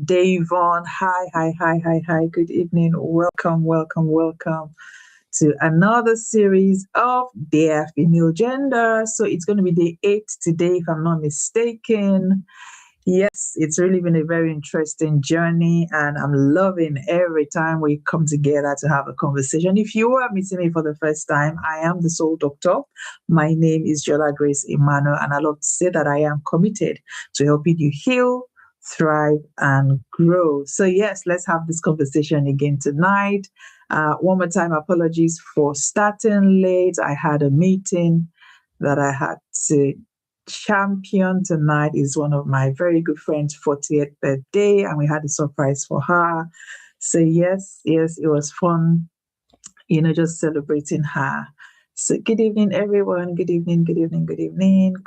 Davon. Hi. Good evening. Welcome to another series of Dear Female Gender. So it's going to be day 8 today, if I'm not mistaken. Yes, it's really been a very interesting journey, and I'm loving every time we come together to have a conversation. If you are meeting me for the first time, I am the Soul Doctor. My name is Jola-Grace, and I love to say that I am committed to helping you heal, thrive, and grow. So yes, let's have this conversation again tonight. One more time, apologies for starting late. I had a meeting that I had to champion tonight. Is one of my very good friends' 40th birthday, and we had a surprise for her. So yes, it was fun, just celebrating her. So good evening, everyone. Good evening.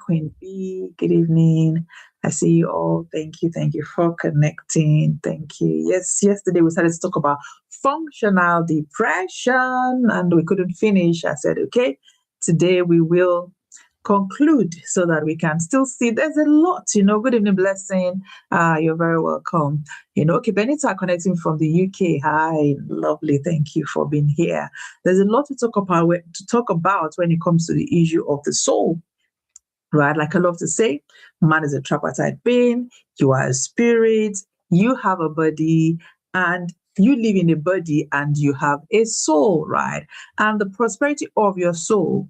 Queen B, good evening. I see you all. Thank you for connecting. Thank you. Yes, yesterday we started to talk about functional depression and we couldn't finish. I said, okay, today we will conclude so that we can still see there's a lot. Good evening, Blessing. You're very welcome. Okay, Benita connecting from the UK. Hi, lovely. Thank you for being here. There's a lot to talk about when it comes to the issue of the soul. Right? Like I love to say, man is a tripartite being, you are a spirit, you have a body, and you live in a body and you have a soul, right? And the prosperity of your soul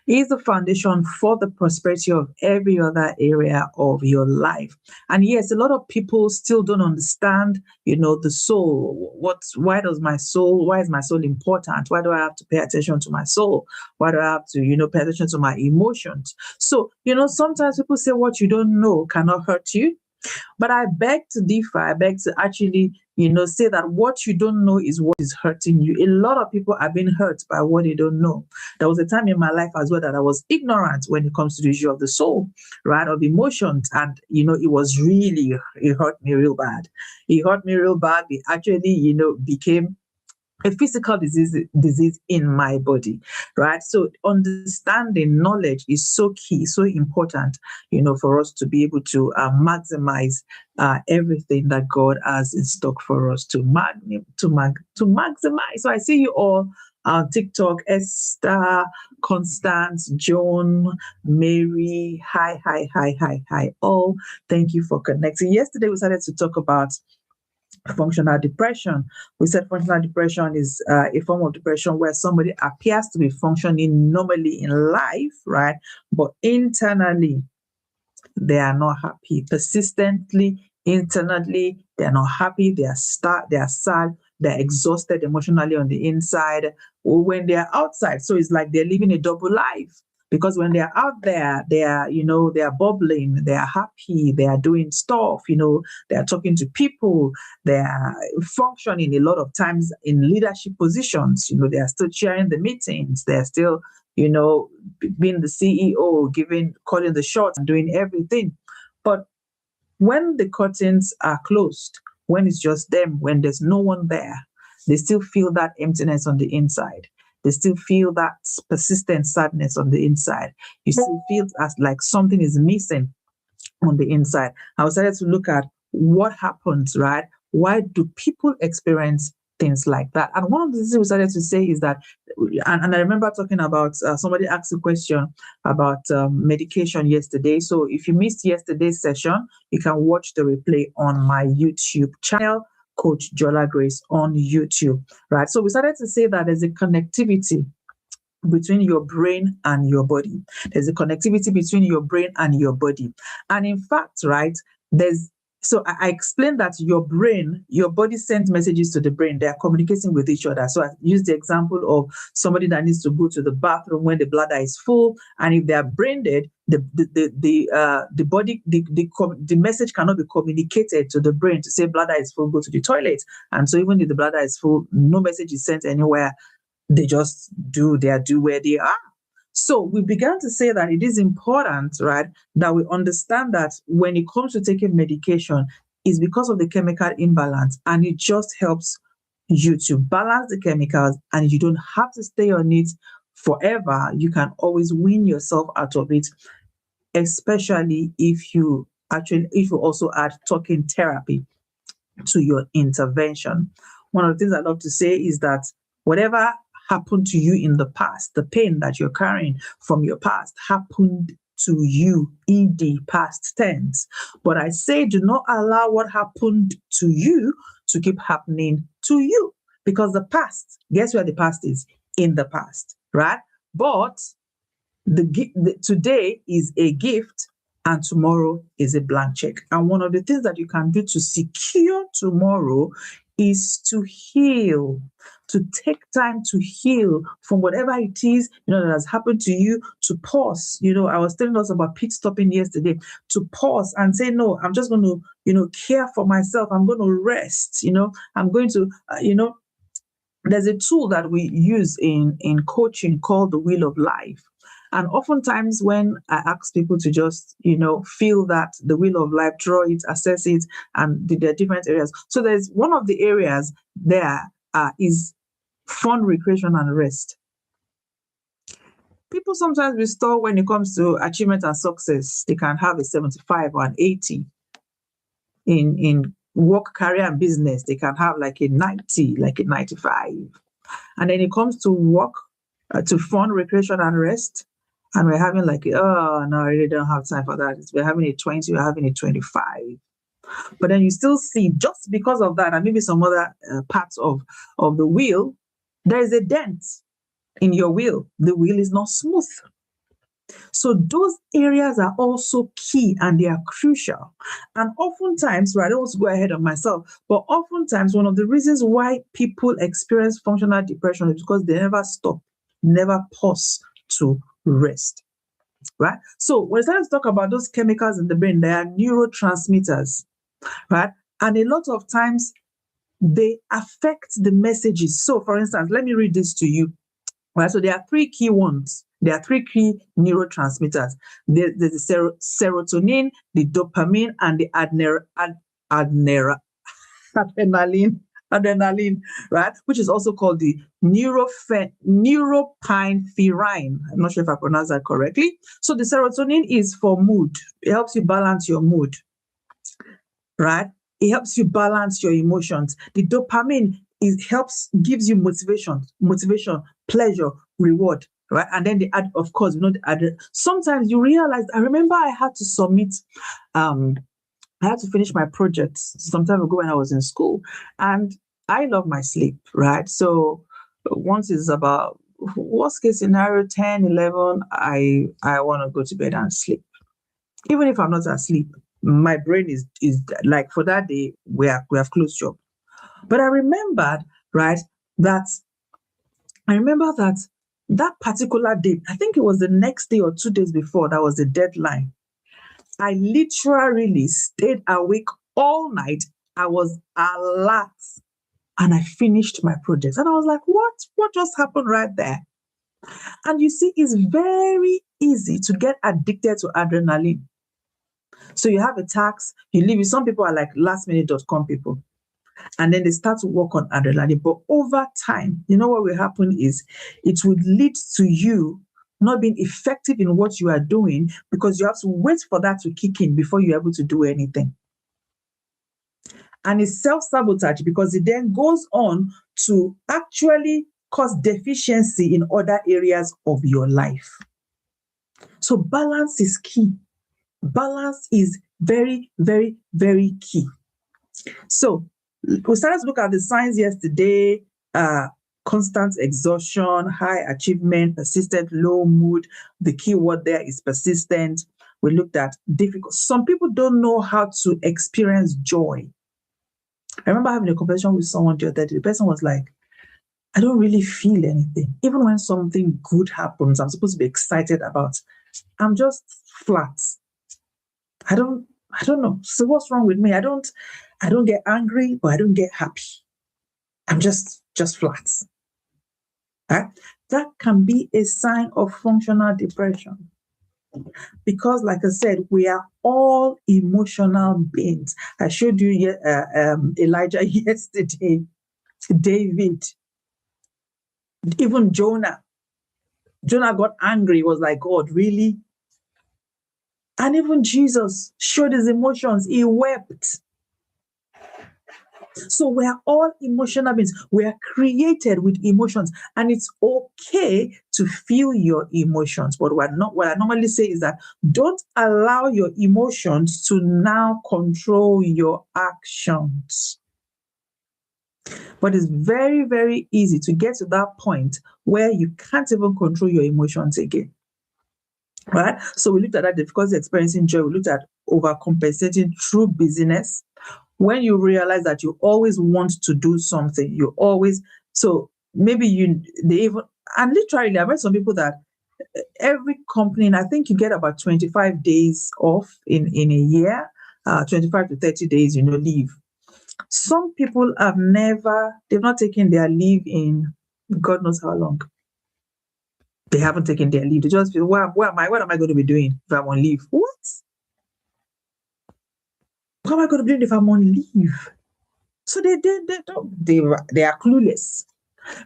is the foundation for the prosperity of every other area of your life. And yes, a lot of people still don't understand, the soul. Why is my soul important? Why do I have to pay attention to my soul? Why do I have to, pay attention to my emotions? So, sometimes people say what you don't know cannot hurt you. But I beg to differ. I beg to actually, say that what you don't know is what is hurting you. A lot of people have been hurt by what they don't know. There was a time in my life as well that I was ignorant when it comes to the issue of the soul, right, of emotions. And, it hurt me real bad. It hurt me real bad. It actually, became a physical disease in my body, right? So understanding knowledge is so key, so important, for us to be able to maximize everything that God has in stock for us to maximize. So I see you all on TikTok: Esther, Constance, Joan, Mary. Hi, all. Thank you for connecting. Yesterday we started to talk about functional depression. We said functional depression is a form of depression where somebody appears to be functioning normally in life, right? But internally, they are not happy. Persistently, internally, they are not happy. They are sad, they're exhausted emotionally on the inside. Or when they are outside, so it's like they're living a double life. Because when they're out there, they are bubbling, they are happy, they are doing stuff, they are talking to people, they are functioning a lot of times in leadership positions, they are still chairing the meetings, they're still, being the CEO, calling the shots and doing everything. But when the curtains are closed, when it's just them, when there's no one there, they still feel that emptiness on the inside. They still feel that persistent sadness on the inside. You still feel as like something is missing on the inside. I started to look at what happens, right? Why do people experience things like that? And one of the things we started to say is that, and I remember talking about, somebody asked a question about medication yesterday. So if you missed yesterday's session, you can watch the replay on my YouTube channel, Coach Jola-Grace on YouTube, right? So we started to say that there's a connectivity between your brain and your body. There's a connectivity between your brain and your body. And in fact, right, so I explained that your body sends messages to the brain. They are communicating with each other. So I used the example of somebody that needs to go to the bathroom when the bladder is full, and if they are brain dead, the message cannot be communicated to the brain to say bladder is full, go to the toilet. And so even if the bladder is full, no message is sent anywhere. They just do where they are. So we began to say that it is important, right, that we understand that when it comes to taking medication, it's because of the chemical imbalance, and it just helps you to balance the chemicals, and you don't have to stay on it forever. You can always wean yourself out of it, especially if you also add talking therapy to your intervention. One of the things I love to say is that whatever happened to you in the past, the pain that you're carrying from your past happened to you, ed past tense. But I say do not allow what happened to you to keep happening to you, because the past, guess where the past is? In the past, right? But today is a gift and tomorrow is a blank check. And one of the things that you can do to secure tomorrow is to heal, to take time to heal from whatever it is, that has happened to you, to pause. I was telling us about pit stopping yesterday, to pause and say, no, I'm just going to, care for myself. I'm going to rest, I'm going to, there's a tool that we use in coaching called the wheel of life. And oftentimes when I ask people to just, feel that the wheel of life, draw it, assess it, and there are different areas. So there's one of the areas there is fun, recreation, and rest. People sometimes restore when it comes to achievement and success. They can have a 75 or an 80. In work, career, and business, they can have like a 90, like a 95. And then it comes to work, to fun, recreation, and rest. And we're having like, oh, no, I really don't have time for that. We're having a 20, we're having a 25. But then you still see, just because of that, and maybe some other parts of the wheel, there is a dent in your wheel. The wheel is not smooth. So those areas are also key and they are crucial. And oftentimes, I don't want to go ahead of myself, but oftentimes one of the reasons why people experience functional depression is because they never stop, never pause to rest, right? So when we start to talk about those chemicals in the brain, they are neurotransmitters, right? And a lot of times they affect the messages. So for instance, let me read this to you, right? So there are three key ones. There are three key neurotransmitters. There's the serotonin, the dopamine, and the adrenaline, right? Which is also called the neuropinephrine. I'm not sure if I pronounced that correctly. So the serotonin is for mood. It helps you balance your mood, right? It helps you balance your emotions. The dopamine gives you motivation, pleasure, reward, right? And then of course, sometimes you realize, I remember I had to submit, I had to finish my project some time ago when I was in school, and I love my sleep, right? So once it's about, worst case scenario, 10, 11, I want to go to bed and sleep. Even if I'm not asleep, my brain is like, for that day, we have closed shop. But I remembered, right, that that particular day, I think it was the next day or 2 days before, that was the deadline. I literally stayed awake all night. I was alert and I finished my project. And I was like, what just happened right there? And you see, it's very easy to get addicted to adrenaline. So you have a task, you leave it. Some people are like lastminute.com people. And then they start to work on adrenaline. But over time, what will happen is it would lead to you not being effective in what you are doing, because you have to wait for that to kick in before you're able to do anything. And it's self-sabotage, because it then goes on to actually cause deficiency in other areas of your life. So balance is key. Balance is very, very, very key. So we started to look at the signs yesterday: constant exhaustion, high achievement, persistent low mood. The key word there is persistent. We looked at difficult. Some people don't know how to experience joy. I remember having a conversation with someone the other day. The person was like, I don't really feel anything. Even when something good happens, I'm supposed to be excited about, I'm just flat. I don't know. So what's wrong with me? I don't get angry, but I don't get happy. I'm just flat. Right? That can be a sign of functional depression. Because, like I said, we are all emotional beings. I showed you Elijah yesterday, David, even Jonah. Jonah got angry. He was like, God, really? And even Jesus showed his emotions. He wept. So we are all emotional beings. We are created with emotions, and it's okay to feel your emotions. But what I normally say is that don't allow your emotions to now control your actions. But it's very, very easy to get to that point where you can't even control your emotions again. Right? So we looked at that difficulty experiencing joy. We looked at overcompensating through busyness. When you realize that you always want to do something, you always, so maybe they even, and literally, I've met some people that every company, and I think you get about 25 days off in a year, 25 to 30 days, leave. Some people they've not taken their leave in God knows how long. They haven't taken their leave. They just feel, what am I going to be doing if I'm on leave? What? What am I going to be doing if I'm on leave? So they are clueless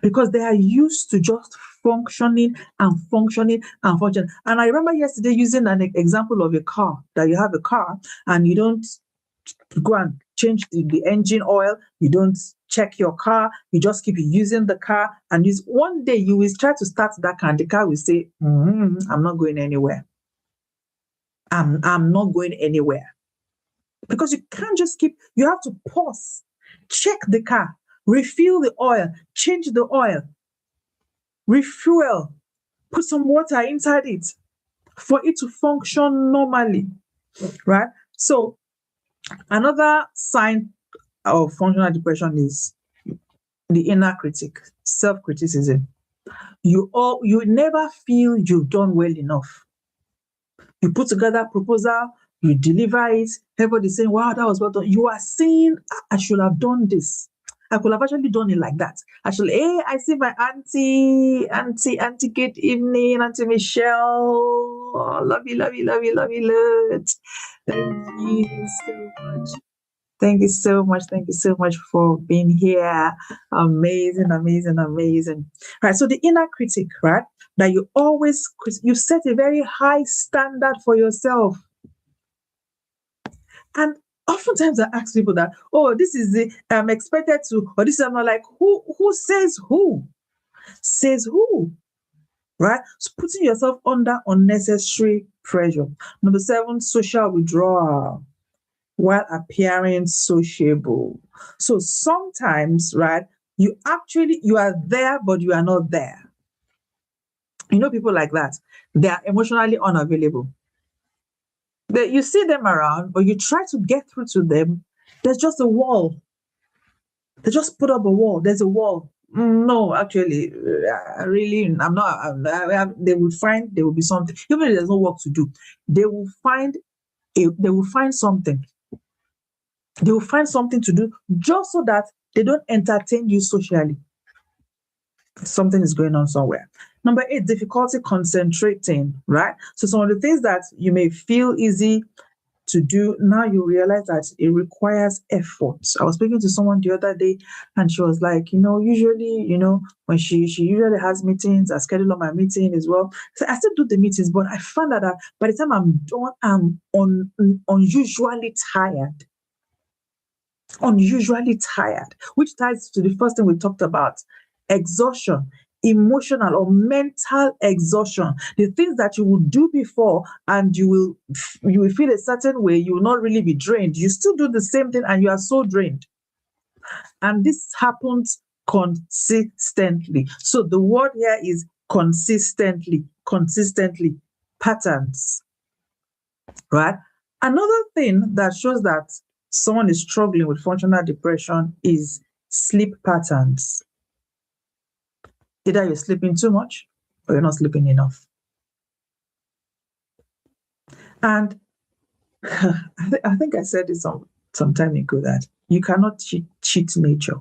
because they are used to just functioning and functioning and functioning. And I remember yesterday using an example of a car, that you have a car and you don't go and change the engine oil, you don't check your car, you just keep using the car, and one day you will try to start that car and the car will say, I'm not going anywhere. I'm not going anywhere. Because you can't just you have to pause, check the car, refill the oil, change the oil, refuel, put some water inside it for it to function normally, right? So another sign of functional depression is the inner critic, self-criticism. You never feel you've done well enough. You put together a proposal, you deliver it, everybody's saying, wow, that was well done. You are saying, I should have done this. I could have actually done it like that. Hey, I see my auntie, good evening, Auntie Michelle. Oh, love you, love you, love you, love you, Lord. Thank you so much. Thank you so much. Thank you so much for being here. Amazing, amazing, amazing. Right. So the inner critic, right? That you set a very high standard for yourself. And oftentimes I ask people that, this is I'm expected to, or this is, I'm not like, who says who? Says who? Right? So putting yourself under unnecessary pressure. Number 7, social withdrawal while appearing sociable. So sometimes, right, you are there, but you are not there. People like that. They are emotionally unavailable. You see them around, but you try to get through to them. There's just a wall. They just put up a wall. There's a wall. No, actually, really, I'm not. They will be something. Even if there's no work to do, they will find something. They will find something to do just so that they don't entertain you socially. Something is going on somewhere. Number 8, difficulty concentrating, right? So some of the things that you may feel easy to do, now you realize that it requires effort. I was speaking to someone the other day and she was like, usually, when she usually has meetings, I schedule on my meeting as well. So I still do the meetings, but I found out that by the time I'm done, I'm unusually tired. Unusually tired, which ties to the first thing we talked about, exhaustion, emotional or mental exhaustion. The things that you would do before and you will feel a certain way, you will not really be drained. You still do the same thing and you are so drained. And this happens consistently. So the word here is consistently, patterns, right? Another thing that shows that someone is struggling with functional depression is sleep patterns. Either you're sleeping too much or you're not sleeping enough. And I think I said this some time ago that you cannot cheat nature.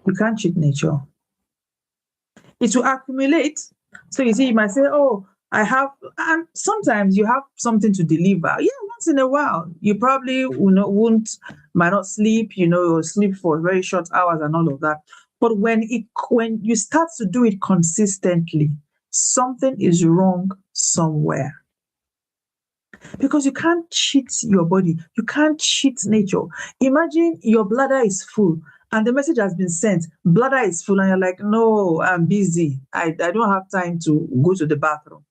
You can't cheat nature. It will accumulate. So you see, you might say, I have, and sometimes you have something to deliver. Yeah, once in a while, you probably might not sleep, or sleep for very short hours and all of that. But when you start to do it consistently, something is wrong somewhere. because you can't cheat your body. You can't cheat nature. Imagine your bladder is full and the message has been sent, bladder is full, and you're like, no, I'm busy. I don't have time to go to the bathroom.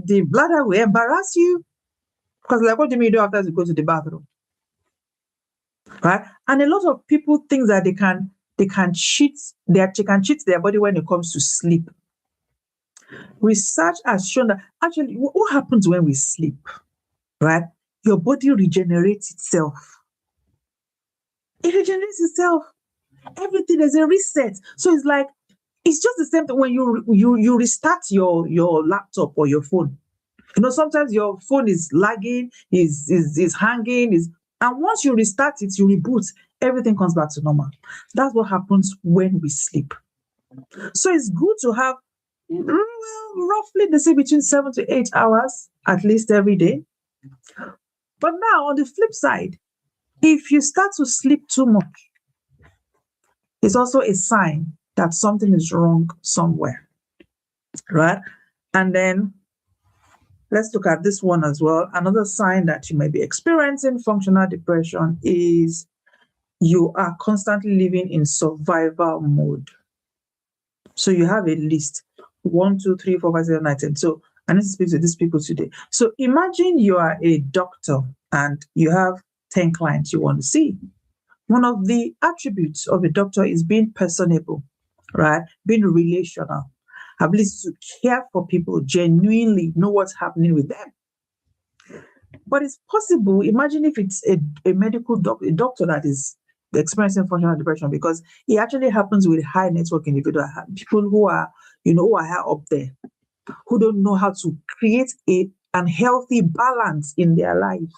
The bladder will embarrass you because, like, what do you mean you don't have time to go to the bathroom? Right? And a lot of people think that they can cheat their body when it comes to sleep. Research has shown that actually what happens when we sleep, right? Your body regenerates itself. It regenerates itself. Everything is a reset. So it's like it's just the same thing when you restart your laptop or your phone. Sometimes your phone is lagging, is hanging, and once you restart it, you reboot, everything comes back to normal. That's what happens when we sleep. So it's good to have roughly they say between 7 to 8 hours at least every day. But now on the flip side, if you start to sleep too much, it's also a sign that something is wrong somewhere, right? And then let's look at this one as well. Another sign that you may be experiencing functional depression is you are constantly living in survival mode. So you have a list 1, 2, 3, 4, 5, 6, 7, 8, 10. So I need to speak to these people today. So imagine you are a doctor and you have 10 clients you want to see. One of the attributes of a doctor is being personable, right? Being relational, ability to care for people, genuinely know what's happening with them. But it's possible, imagine if it's a medical doctor, a doctor that is experiencing functional depression, because it actually happens with high network individuals, people who are, who are high up there, who don't know how to create a unhealthy balance in their life.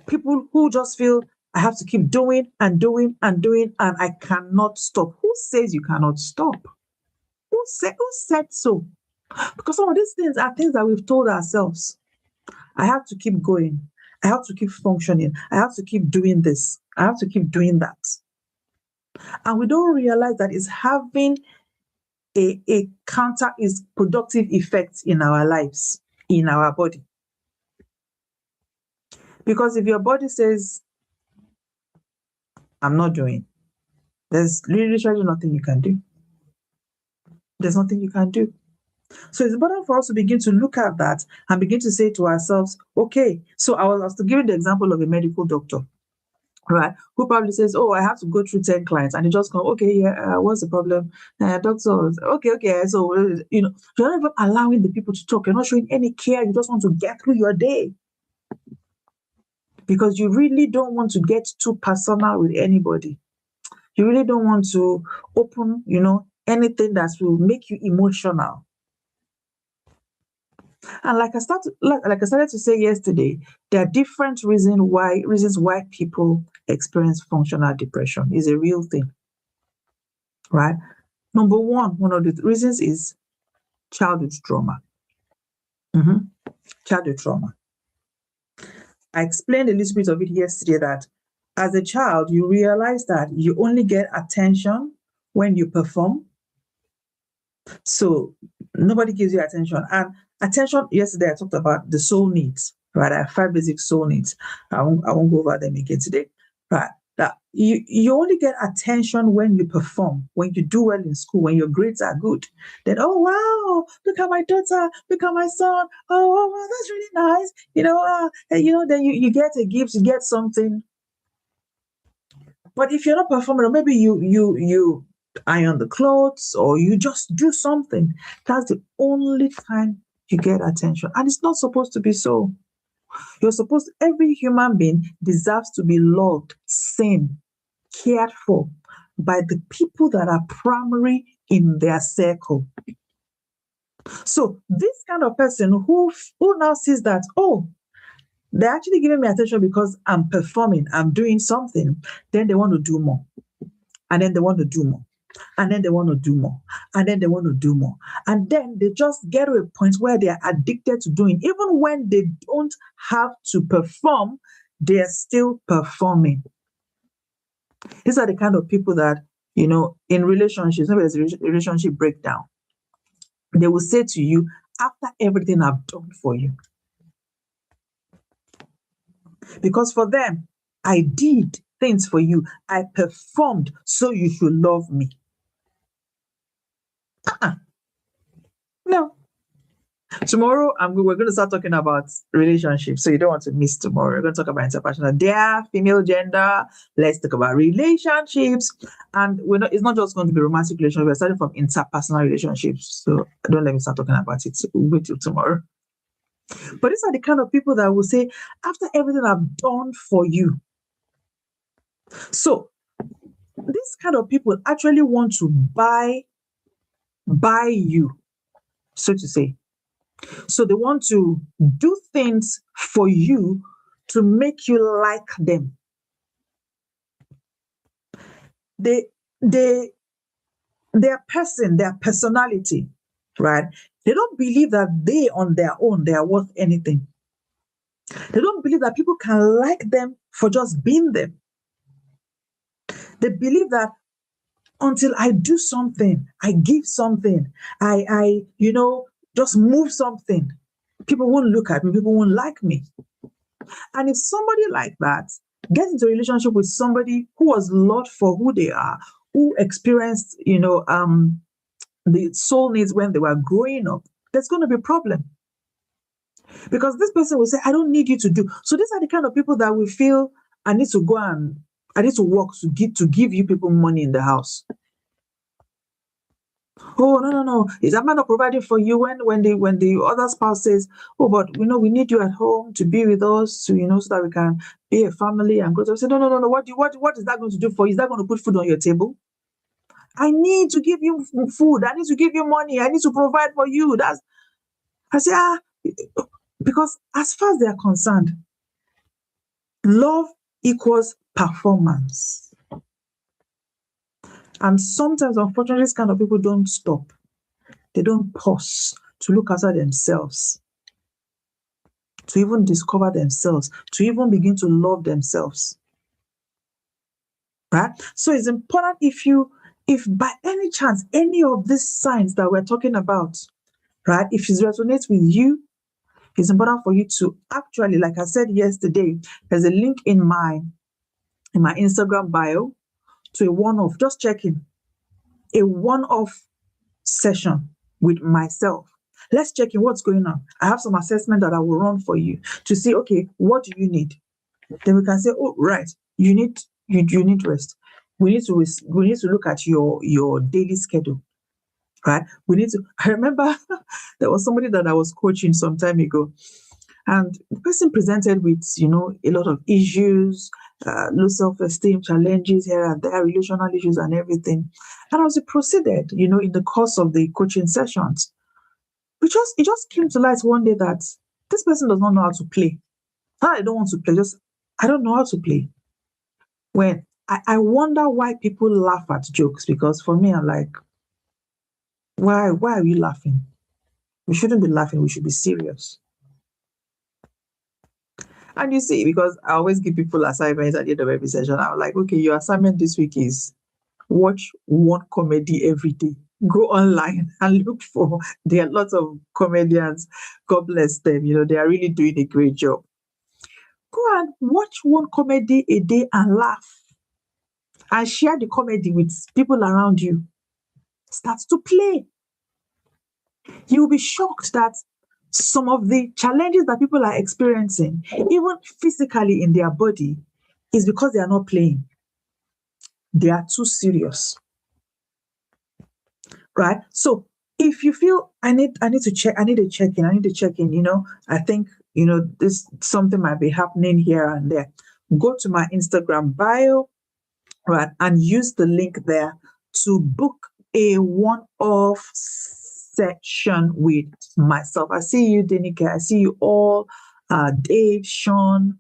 People who just feel I have to keep doing and doing and doing, and I cannot stop. Who says you cannot stop? Who said so? Because some of these things are things that we've told ourselves. I have to keep going. I have to keep functioning. I have to keep doing this. I have to keep doing that. And we don't realize that it's having a counter is productive effect in our lives, in our body. Because if your body says, I'm not doing, there's literally nothing you can do. There's nothing you can do. So it's important for us to begin to look at that and begin to say to ourselves, okay, so I was to give you the example of a medical doctor, right, who probably says, oh, I have to go through 10 clients, and they just go, okay, yeah, what's the problem? Doctor, okay, so, you're not even allowing the people to talk. You're not showing any care. You just want to get through your day because you really don't want to get too personal with anybody. You really don't want to open, anything that will make you emotional. And like I started to say yesterday, there are different reasons why people experience functional depression. Is a real thing, right? Number one of the reasons is childhood trauma. Childhood trauma. I explained a little bit of it yesterday that as a child, you realize that you only get attention when you perform. So nobody gives you attention. And attention, yesterday I talked about the soul needs, right? I have 5 basic soul needs. I won't go over them again today. Right. That you only get attention when you perform, when you do well in school, when your grades are good. Then, oh wow, look at my daughter, look at my son. Oh wow, that's really nice. Then you get a gift, you get something. But if you're not performing, or maybe you iron the clothes or you just do something, that's the only time you get attention. And it's not supposed to be so. Every human being deserves to be loved, seen, cared for by the people that are primary in their circle. So this kind of person who now sees that, oh, they're actually giving me attention because I'm performing, I'm doing something, then they want to do more. And then they want to do more. And then they want to do more. And then they want to do more. And then they just get to a point where they are addicted to doing. Even when they don't have to perform, they're still performing. These are the kind of people that, in relationships, maybe there's a relationship breakdown. They will say to you, after everything I've done for you. Because for them, I did things for you. I performed, so you should love me. Uh-uh. No. Tomorrow, we're going to start talking about relationships. So you don't want to miss tomorrow. We're going to talk about interpersonal, their female gender. Let's talk about relationships. And it's not just going to be romantic relationships. We're starting from interpersonal relationships. So don't let me start talking about it. We'll wait till tomorrow. But these are the kind of people that will say, after everything I've done for you. So these kind of people actually want to buy you, so to say. So they want to do things for you to make you like them. Their personality, right? They don't believe that they on their own, they are worth anything. They don't believe that people can like them for just being them. They believe that until I do something, I give something, I just move something, people won't look at me, people won't like me. And if somebody like that gets into a relationship with somebody who was loved for who they are, who experienced, the soul needs when they were growing up, there's going to be a problem. Because this person will say, I don't need you to do. So these are the kind of people that will feel, I need to work to give you people money in the house. Oh, no. Is that man not providing for you when the other spouse says, oh, but we need you at home to be with us, so that we can be a family and grow. So I say, no. What is that going to do for you? Is that going to put food on your table? I need to give you food. I need to give you money. I need to provide for you. I say, because as far as they are concerned, love equals performance. And sometimes, unfortunately, these kind of people don't stop. They don't pause to look after themselves, to even discover themselves, to even begin to love themselves. Right? So it's important if by any chance, any of these signs that we're talking about, right, if it resonates with you, it's important for you to actually, like I said yesterday, there's a link in my Instagram bio to a one-off, just checking, a one-off session with myself. Let's check in what's going on. I have some assessment that I will run for you to see, okay, what do you need? Then we can say, oh, right, you need rest. We need to look at your daily schedule. Right? I remember there was somebody that I was coaching some time ago, and the person presented with, a lot of issues, low self-esteem, challenges here and there, relational issues and everything. And as we proceeded, in the course of the coaching sessions, it just came to light one day that this person does not know how to play. I don't want to play, I don't know how to play. When I wonder why people laugh at jokes, because for me, I'm like, why are we laughing? We shouldn't be laughing, we should be serious. And you see, because I always give people assignments at the end of every session, I'm like, okay, your assignment this week is watch one comedy every day. Go online and look for, there are lots of comedians, God bless them, they are really doing a great job. Go and watch one comedy a day and laugh. And share the comedy with people around you. Start to play. You'll be shocked that some of the challenges that people are experiencing, even physically in their body, is because they are not playing. They are too serious. Right? So if you feel I need to check in, I think, this something might be happening here and there. Go to my Instagram bio, right, and use the link there to book a one-off session with myself. I see you, Denike. I see you all, Dave, Sean,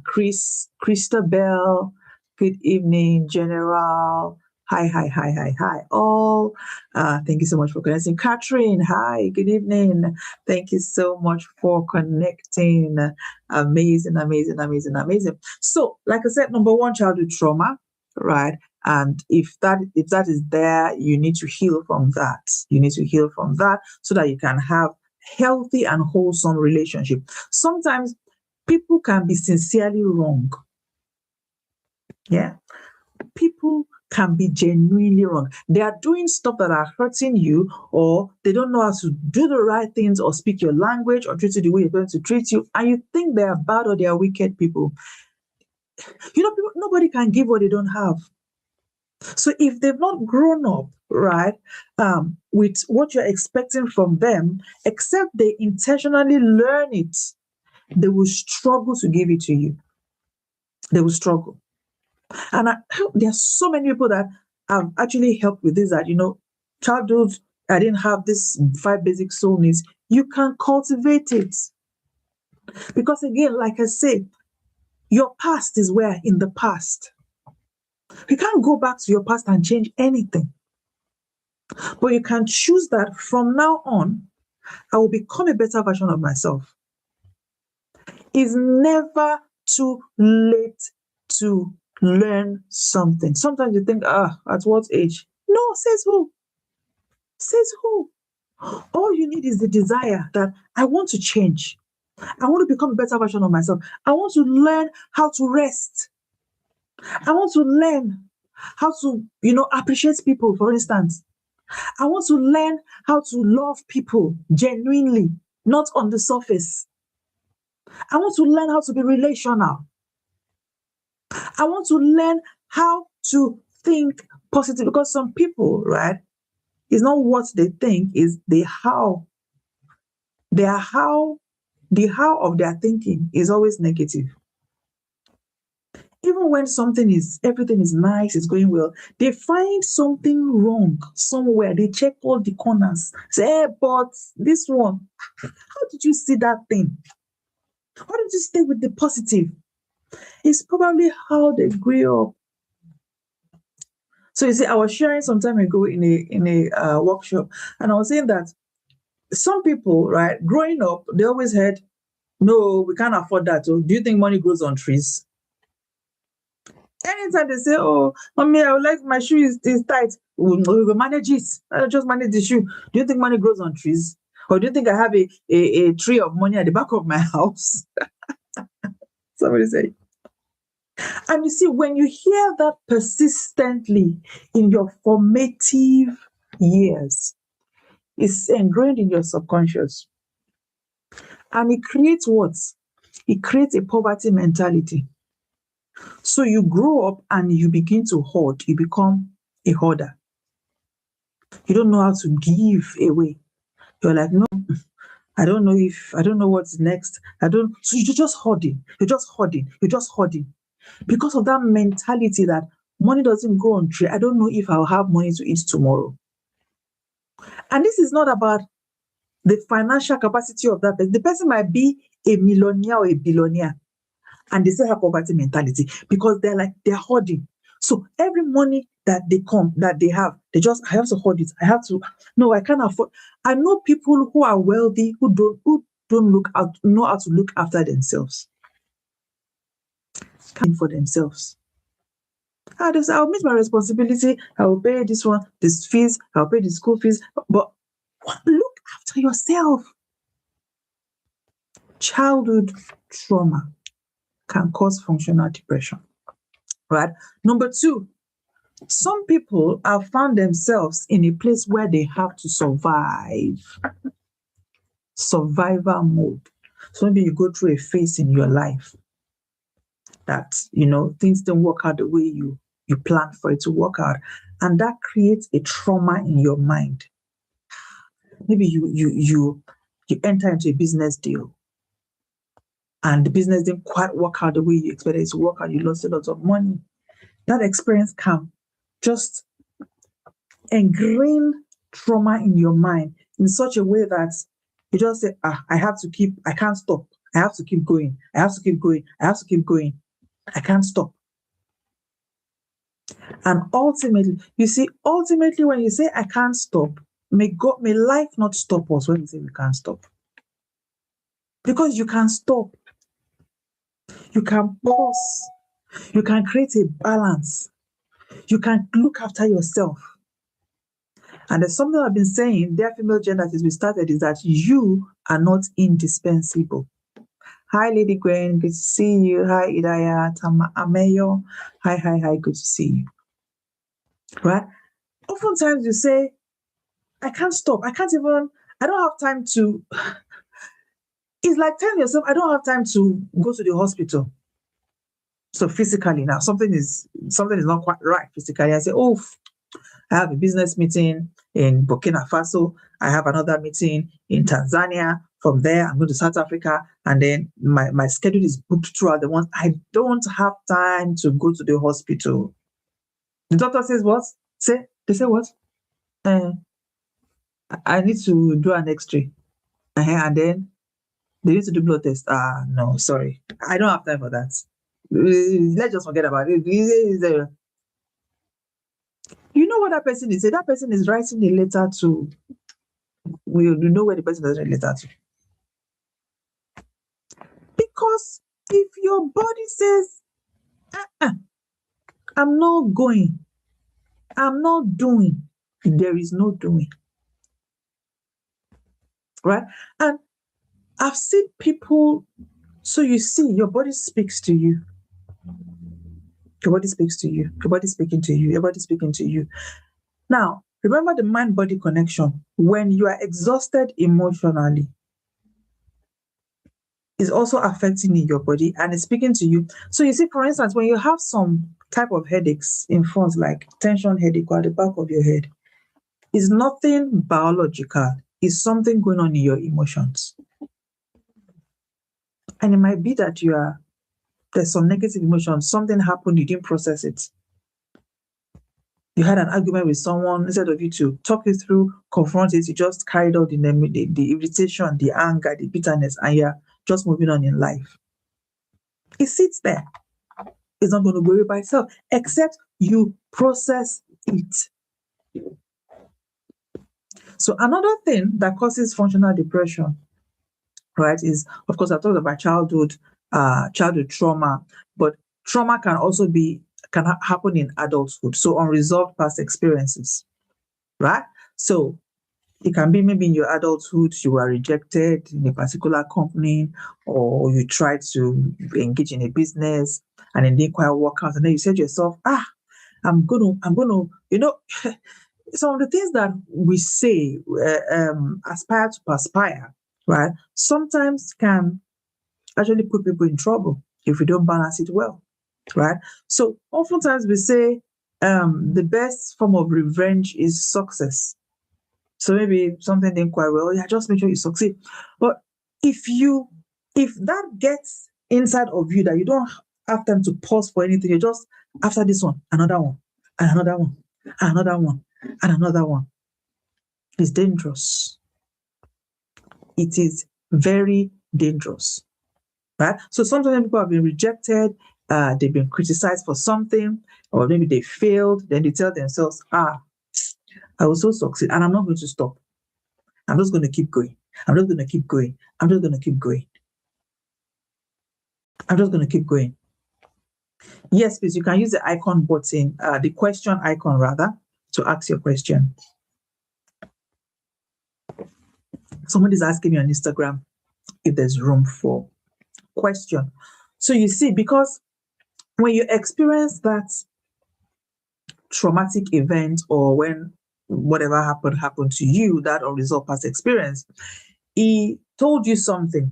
Chris, Christabel. Good evening, General. Hi, all. Thank you so much for connecting. Catherine, hi, good evening. Thank you so much for connecting. Amazing. So, like I said, number one, childhood trauma, right? And if that is there, you need to heal from that. You need to heal from that so that you can have healthy and wholesome relationship. Sometimes people can be sincerely wrong. Yeah. People can be genuinely wrong. They are doing stuff that are hurting you, or they don't know how to do the right things or speak your language or treat you the way they're going to treat you. And you think they are bad or they are wicked people. Nobody can give what they don't have. So if they've not grown up, right, with what you're expecting from them, except they intentionally learn it, they will struggle to give it to you. They will struggle. And there are so many people that have actually helped with this, that, childhood, I didn't have this 5 basic soul needs. You can cultivate it. Because again, like I say, your past is where in the past. You can't go back to your past and change anything. But you can choose that from now on, I will become a better version of myself. It's never too late to learn something. Sometimes you think, at what age? No, says who? Says who? All you need is the desire that I want to change. I want to become a better version of myself. I want to learn how to rest. I want to learn how to, appreciate people, for instance. I want to learn how to love people genuinely, not on the surface. I want to learn how to be relational. I want to learn how to think positive, because some people, right, it's not what they think, is the how. The how of their thinking is always negative. Even when everything is nice, it's going well, they find something wrong somewhere. They check all the corners. Say, hey, but this one, how did you see that thing? Why don't you stay with the positive? It's probably how they grew up. So you see, I was sharing some time ago in a workshop, and I was saying that some people, right, growing up, they always heard, no, we can't afford that. So do you think money grows on trees? Anytime they say, oh, mommy, I would like my shoe is tight, we will manage it. I'll just manage the shoe. Do you think money grows on trees? Or do you think I have a tree of money at the back of my house? Somebody say. And you see, when you hear that persistently in your formative years, it's ingrained in your subconscious. And it creates what? It creates a poverty mentality. So you grow up and you begin to hoard. You become a hoarder. You don't know how to give away. You're like, no, I don't know what's next. So you're just hoarding. You're just hoarding. You're just hoarding. Because of that mentality that money doesn't grow on tree. I don't know if I'll have money to eat tomorrow. And this is not about the financial capacity of that person. The person might be a millionaire or a billionaire, and they still have poverty mentality because they're hoarding. So every money that they have, I have to hoard it. I can't afford. I know people who are wealthy who don't know how to look after themselves. For themselves. I'll meet my responsibility. I will pay this fees. I'll pay the school fees. But look after yourself. Childhood trauma can cause functional depression. Right? Number 2, some people have found themselves in a place where they have to survive. Survival mode. So maybe you go through a phase in your life that, things don't work out the way you plan for it to work out. And that creates a trauma in your mind. Maybe you enter into a business deal and the business didn't quite work out the way you expected it to work out. You lost a lot of money. That experience can just ingrain trauma in your mind in such a way that you just say, I can't stop. I have to keep going. I have to keep going. I have to keep going. I can't stop. And ultimately, when you say I can't stop, may life not stop us when we say we can't stop. Because you can stop. You can pause. You can create a balance. You can look after yourself. And there's something I've been saying, dear female gender, since we started, is that you are not indispensable. Hi, Lady Gwen, good to see you. Hi, Idaya, Ameyo. Hi, good to see you. Right? Oftentimes you say, I can't stop. I don't have time to. It's like telling yourself, I don't have time to go to the hospital. So physically now, something is not quite right physically. I say, oh, I have a business meeting in Burkina Faso. I have another meeting in Tanzania. From there, I'm going to South Africa. And then my schedule is booked throughout the month. I don't have time to go to the hospital. The doctor says what? They say what? I need to do an X-ray. And then they need to do blood test. No, sorry. I don't have time for that. Let's just forget about it. You know what that person is? That person is writing a letter to. You know where the person is writing a letter to. Because if your body says, I'm not going, I'm not doing, there is no doing. Right? And I've seen people, so you see, your body speaks to you. Your body speaks to you. Your body speaking to you. Your body speaking to you. Now, remember the mind-body connection. When you are exhausted emotionally, it's also affecting your body and it's speaking to you. So you see, for instance, when you have some type of headaches in front, like tension headache or at the back of your head, it's nothing biological. It's something going on in your emotions. And it might be that there's some negative emotions. Something happened, you didn't process it. You had an argument with someone, instead of you to talk it through, confront it, you just carried out the irritation, the anger, the bitterness, and you're just moving on in life. It sits there. It's not going to go away by itself, except you process it. So another thing that causes functional depression, right, is, of course, I've talked about childhood trauma, but trauma can also happen in adulthood. So unresolved past experiences, right? So it can be maybe in your adulthood, you were rejected in a particular company, or you tried to engage in a business and it didn't quite work out. And then you said to yourself, I'm going to, some of the things that we say, aspire to perspire, right, sometimes can actually put people in trouble if we don't balance it well, right? So oftentimes we say the best form of revenge is success. So maybe something didn't quite well, just make sure you succeed. But if that gets inside of you that you don't have time to pause for anything, you're just after this one, another one, and another one, and another one, and another one. It's dangerous. It is very dangerous, right? So sometimes people have been rejected, they've been criticized for something, or maybe they failed, then they tell themselves, I will so succeed, and I'm not going to stop. I'm just going to keep going. I'm just going to keep going. I'm just going to keep going. I'm just going to keep going. Yes, please, you can use the icon button, the question icon rather, to ask your question. Somebody's asking me on Instagram if there's room for question. So you see, because when you experience that traumatic event, or when whatever happened to you, that unresolved past experience, he told you something.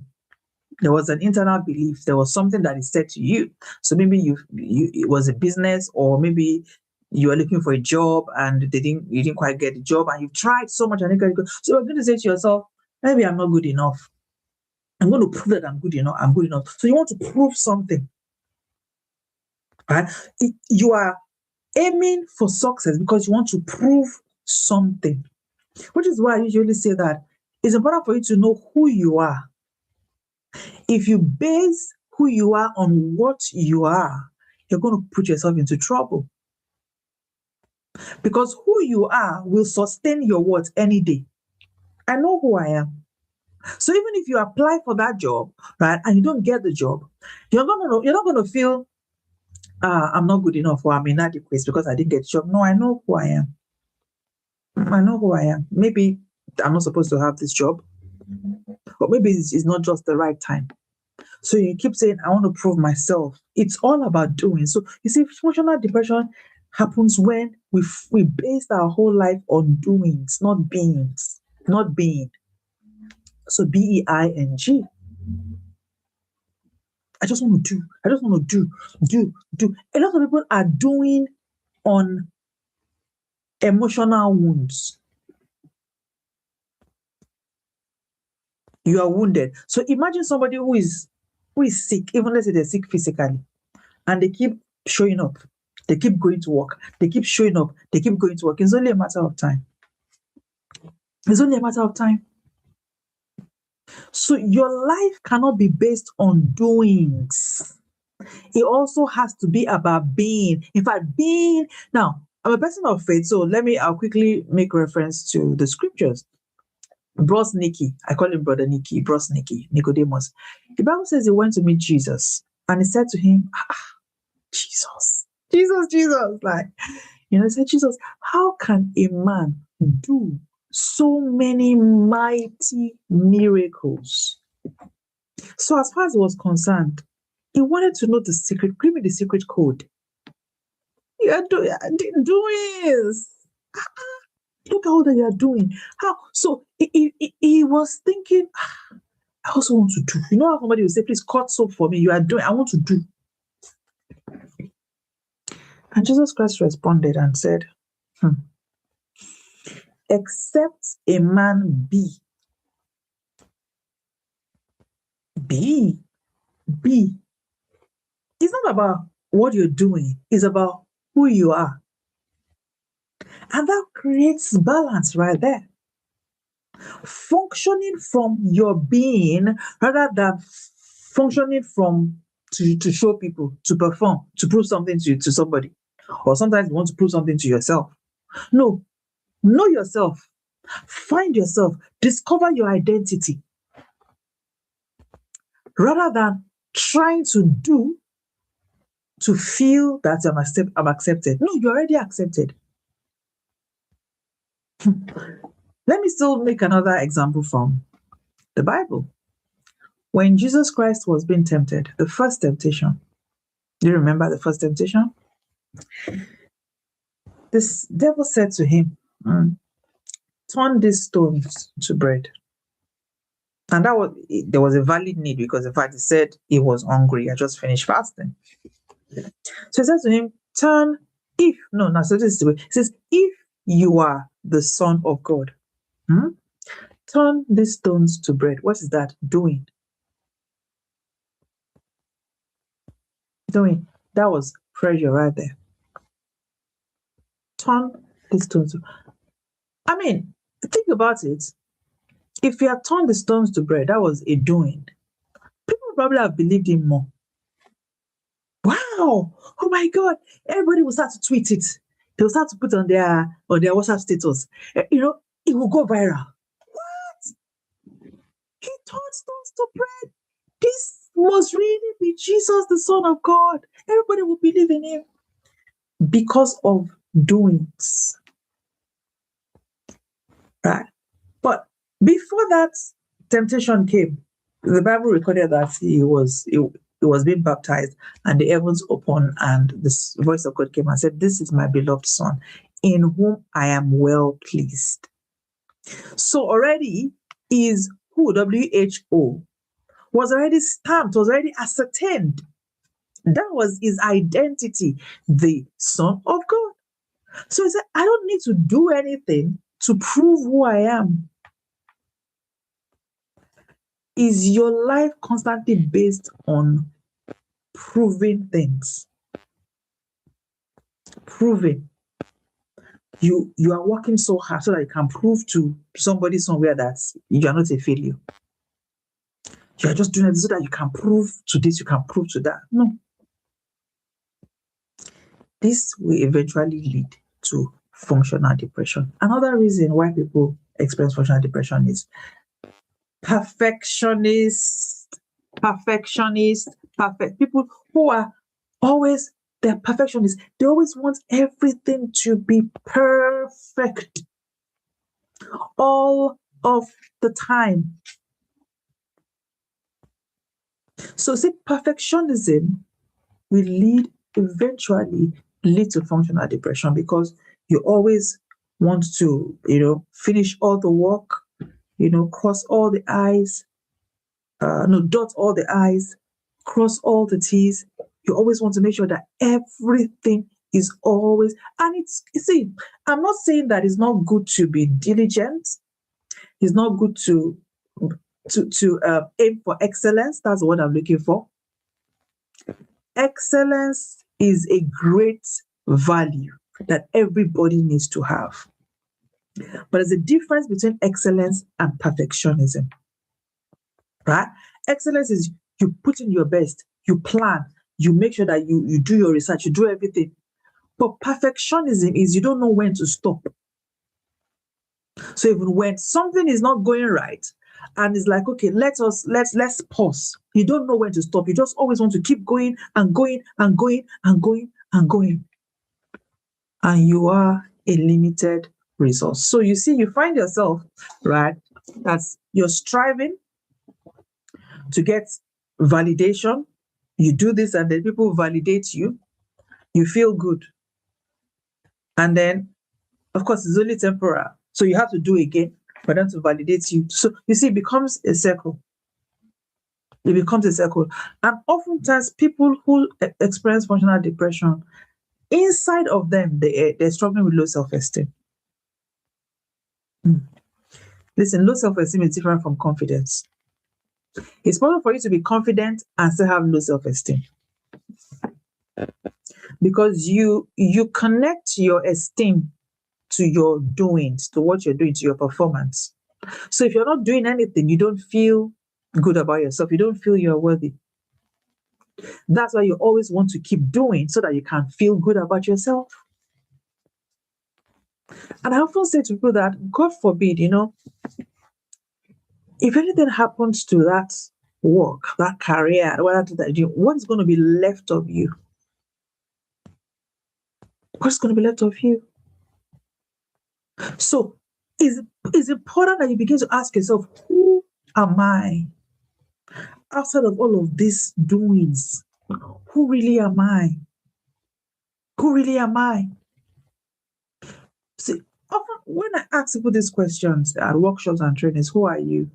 There was an internal belief. There was something that he said to you. So maybe it was a business, or maybe you were looking for a job and you didn't quite get the job, and you've tried so much and you can't go. So you're going to say to yourself, maybe I'm not good enough. I'm going to prove that I'm good enough. I'm good enough. So you want to prove something, right? You are aiming for success because you want to prove something, which is why I usually say that it's important for you to know who you are. If you base who you are on what you are, you're going to put yourself into trouble. Because who you are will sustain your words any day. I know who I am. So even if you apply for that job, right, and you don't get the job, you're not going to feel, I'm not good enough, or I'm inadequate because I didn't get the job. No, I know who I am. I know who I am. Maybe I'm not supposed to have this job, but maybe it's not just the right time. So you keep saying, I want to prove myself. It's all about doing. So you see, functional depression happens when we base our whole life on doings, not beings, not being. So BEING. I just want to do. I just want to do. A lot of people are doing on emotional wounds. You are wounded. So imagine somebody who is sick, even let's say they're sick physically, and they keep showing up. They keep going to work. They keep showing up. They keep going to work. It's only a matter of time. It's only a matter of time. So your life cannot be based on doings. It also has to be about being. In fact, being. Now, I'm a person of faith, so I'll quickly make reference to the scriptures. Bros Nicky, I call him Brother Nicky, Bros Nicky, Nicodemus. The Bible says he went to meet Jesus and he said to him, Jesus, Jesus, Jesus. Like, he said, Jesus, how can a man do so many mighty miracles? So, as far as he was concerned, he wanted to know the secret. Give me the secret code. You are doing this. Look at all that you are doing. How? So he was thinking, I also want to do. You know how somebody will say, please cut soap for me. You are doing, I want to do. And Jesus Christ responded and said, except a man be. It's not about what you're doing. It's about who you are. And that creates balance right there. Functioning from your being rather than functioning from to show people, to perform, to prove something to somebody. Or sometimes you want to prove something to yourself. No, know yourself. Find yourself. Discover your identity. Rather than trying to do to feel that I'm accepted. No, you're already accepted. Let me still make another example from the Bible. When Jesus Christ was being tempted, the first temptation, do you remember the first temptation? This devil said to him, turn these stones to bread. And there was a valid need because in fact he said he was hungry. I just finished fasting. So he said to him, so this is the way. He says, if you are the Son of God, turn these stones to bread. What is that doing? Doing. That was pressure right there. Turn these stones to. I mean, think about it. If he had turned the stones to bread, that was a doing. People probably have believed him more. Wow! Oh my God! Everybody will start to tweet it. They'll start to put on their WhatsApp status. It will go viral. What? He turned stones to bread. This must really be Jesus, the Son of God. Everybody will believe in him because of doings. Right? But before that temptation came, the Bible recorded that he was being baptized and the heavens opened and the voice of God came and said, this is my beloved Son, in whom I am well pleased. So already is who? WHO was already stamped, was already ascertained. That was his identity, the Son of God. So he said, I don't need to do anything to prove who I am. Is your life constantly based on proving things? Proving. You are working so hard so that you can prove to somebody somewhere that you are not a failure. You are just doing it so that you can prove to this, you can prove to that. No. This will eventually lead to functional depression. Another reason why people experience functional depression is perfect people who are always, they're perfectionists. They always want everything to be perfect. all of the time. So, see, perfectionism will eventually lead to functional depression because you always want to, finish all the work, cross all the I's, no, dot all the I's, cross all the T's. You always want to make sure that everything is always, and you see, I'm not saying that it's not good to be diligent. It's not good to aim for excellence. That's what I'm looking for. Excellence is a great value that everybody needs to have. But there's a difference between excellence and perfectionism, right? Excellence is you put in your best, you plan, you make sure that you do your research, you do everything. But perfectionism is you don't know when to stop. So even when something is not going right, and it's like, okay, let's pause. You don't know when to stop. You just always want to keep going and going and going and going and going. And you are a limited resource. So you see, you find yourself, right, that you're striving to get validation. You do this and then people validate you. You feel good. And then, of course, it's only temporal. So you have to do again for them to validate you. So you see, it becomes a circle. It becomes a circle. And oftentimes, people who experience functional depression, inside of them, they're struggling with low self-esteem. Listen, low self-esteem is different from confidence. It's possible for you to be confident and still have low self-esteem. Because you connect your esteem to your doings, to what you're doing, to your performance. So if you're not doing anything, you don't feel good about yourself. You don't feel you're worthy. That's why you always want to keep doing so that you can feel good about yourself. And I often say to people that, God forbid, if anything happens to that work, that career, what is going to be left of you? What's going to be left of you? So it's important that you begin to ask yourself, who am I? Outside of all of these doings, who really am I? Who really am I? See, often when I ask people these questions at workshops and trainings, who are you?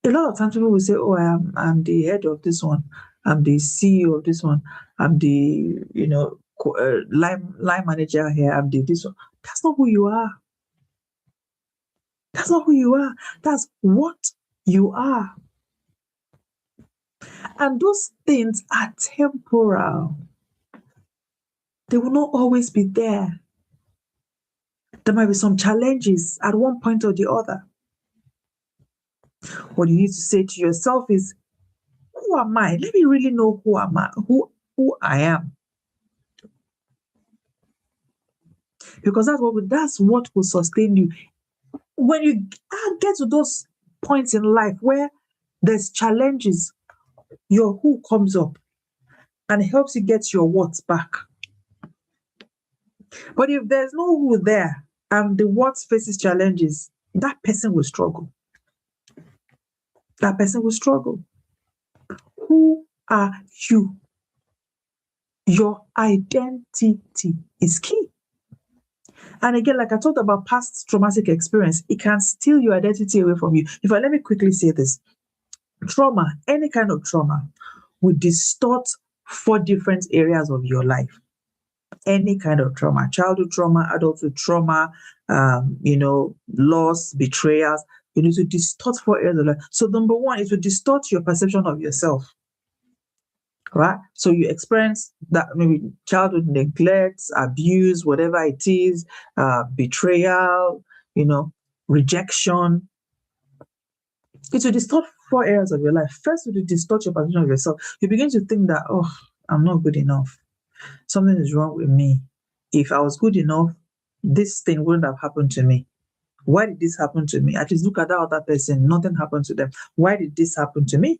A lot of times people will say, oh, I'm the head of this one. I'm the CEO of this one. I'm the, line manager here. I'm the this one. That's not who you are. That's not who you are. That's what you are. And those things are temporal. They will not always be there. There might be some challenges at one point or the other. What you need to say to yourself is, who am I? Let me really know who am I, who I am. Because that's what will sustain you. When you get to those points in life where there's challenges, your who comes up and helps you get your what back. But if there's no who there and the what faces challenges, that person will struggle. That person will struggle. Who are you? Your identity is key. And again, like I talked about past traumatic experience, it can steal your identity away from you. Let me quickly say this. Trauma, any kind of trauma, will distort 4 different areas of your life. Any kind of trauma, childhood trauma, adulthood trauma, loss, betrayals, you need to distort 4 areas of life. So number 1, it will distort your perception of yourself. Right? So you experience that maybe childhood neglect, abuse, whatever it is, betrayal, rejection. It will distort 4 areas of your life. First, it will distort your perception of yourself. You begin to think that, oh, I'm not good enough. Something is wrong with me. If I was good enough, this thing wouldn't have happened to me. Why did this happen to me? At least look at that other person. Nothing happened to them. Why did this happen to me?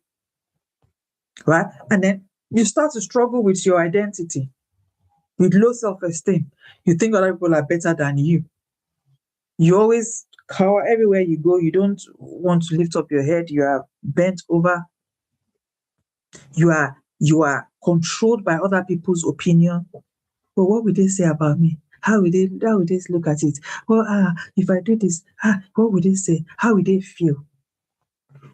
Right? And then you start to struggle with your identity, with low self-esteem. You think other people are better than you. You always cower everywhere you go. You don't want to lift up your head. You are bent over. You are controlled by other people's opinion. But what will they say about me? How will they look at it? Well, if I do this, what will they say? How will they feel?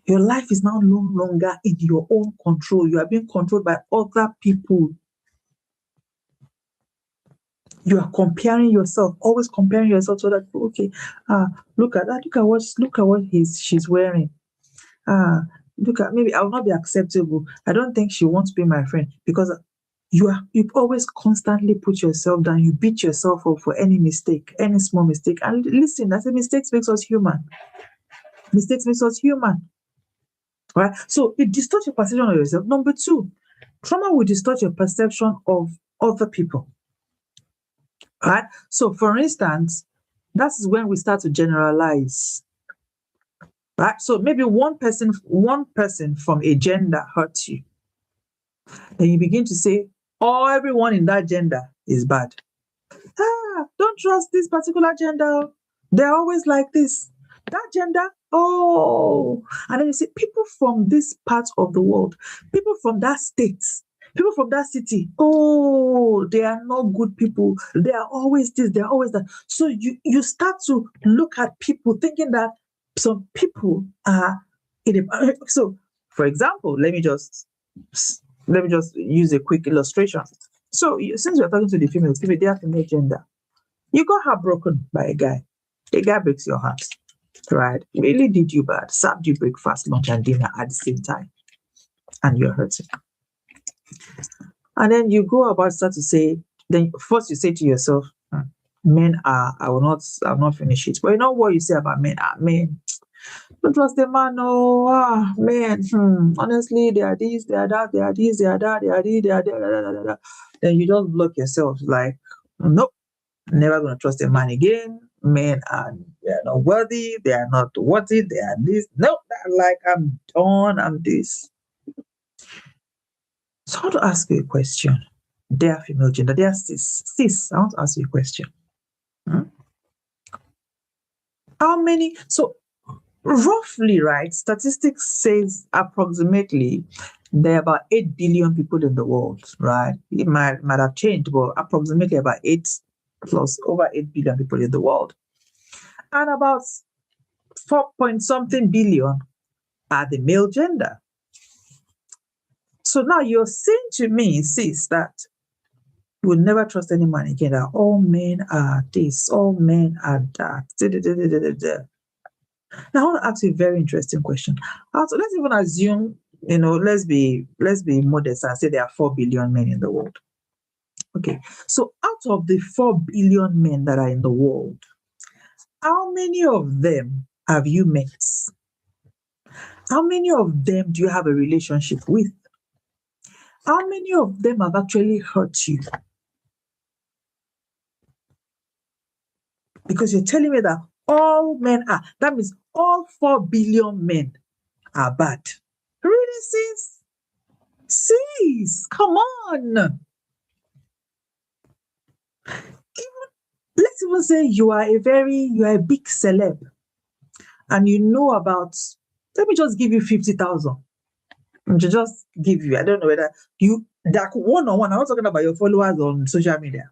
Your life is now no longer in your own control. You are being controlled by other people. You are comparing yourself, always comparing yourself to that. Okay, look at that. Look at what she's wearing. Ah, look at, maybe I will not be acceptable. I don't think she wants to be my friend because you always constantly put yourself down. You beat yourself up for any mistake, any small mistake. And listen, I say mistakes makes us human. Mistakes makes us human. Right? So it distorts your perception of yourself. Number two, trauma will distort your perception of other people. Right? So for instance, that's when we start to generalize. Right? So maybe one person from a gender hurts you. Then you begin to say, oh, everyone in that gender is bad. Don't trust this particular gender. They're always like this. That gender, oh. And then you see people from this part of the world, people from that state, people from that city, oh, they are not good people. They are always this, they're always that. So you start to look at people thinking that some people are in a, so for example, let me just use a quick illustration. So since we're talking to the females, they are female gender. You got heartbroken by a guy. The guy breaks your heart, right? Really did you bad, served you breakfast, lunch, and dinner at the same time, and you're hurting. And then you go about start to say, then first you say to yourself, men are, I will not finish it. But you know what you say about men? Men, don't trust the man. Oh, men. Honestly, they are this, they are that, they are this, they are that, they are this, they are that, da, da, da, da. Then you just block yourself. Like, nope, never gonna trust a man again. Men are, they are not worthy. They are not worthy. They are this. No, like I'm done. I'm this. So I want to ask you a question. They are female gender. They are cis. Cis. I want to ask you a question. Hmm? How many? So roughly, right? Statistics says approximately there are about 8 billion people in the world, right? It might have changed, but approximately about 8 plus over 8 billion people in the world. And about 4 point something billion are the male gender. So now you're saying to me, sis, that you will never trust any man again, that all men are this, all men are that. Da, da, da, da, da, da. Now I want to ask you a very interesting question. So let's even assume, let's be modest and say there are 4 billion men in the world. Okay. So out of the 4 billion men that are in the world, how many of them have you met? How many of them do you have a relationship with? How many of them have actually hurt you? Because you're telling me that all men are, that means all 4 billion men are bad. Really, sis? Sis, come on. Let's even say you are a big celeb and you know about, let me just give you 50,000. To just give you, I don't know whether that one-on-one, I'm not talking about your followers on social media.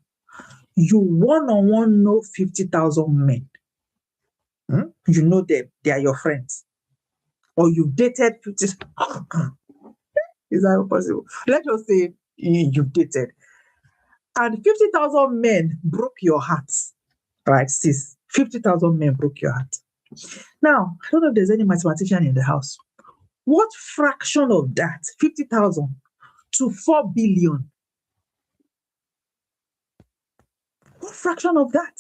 You one-on-one know 50,000 men. You know them, they are your friends. Or you've dated 50. Is that possible? Let's just say you've dated. And 50,000 men broke your heart. Right, sis? 50,000 men broke your heart. Now, I don't know if there's any mathematician in the house. What fraction of that, 50,000 to 4 billion? What fraction of that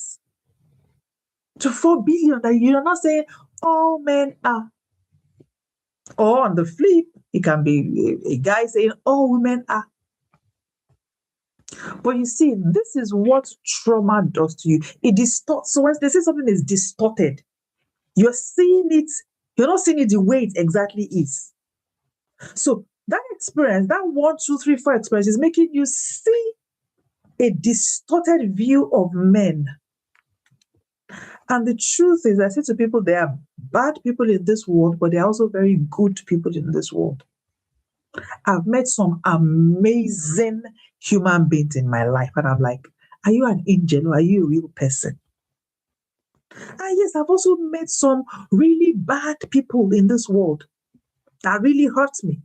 to 4 billion that you're not saying all men are? Or on the flip, it can be a guy saying all women are. But you see, this is what trauma does to you. It distorts. So when they say something is distorted, you're not seeing it the way it exactly is. So that experience, that 1, 2, 3, 4 experience is making you see a distorted view of men. And the truth is, I say to people, there are bad people in this world, but there are also very good people in this world. I've met some amazing human beings in my life, and I'm like, are you an angel or are you a real person? And yes, I've also met some really bad people in this world that really hurts me.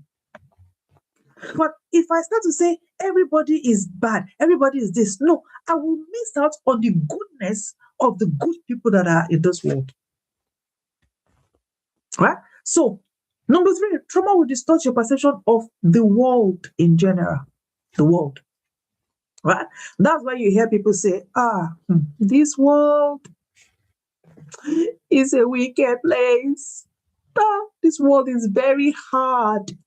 But if I start to say everybody is bad, everybody is this, no, I will miss out on the goodness of the good people that are in this world. Right? So, number 3, trauma will distort your perception of the world in general. The world. Right? That's why you hear people say, this world is a wicked place. This world is very hard.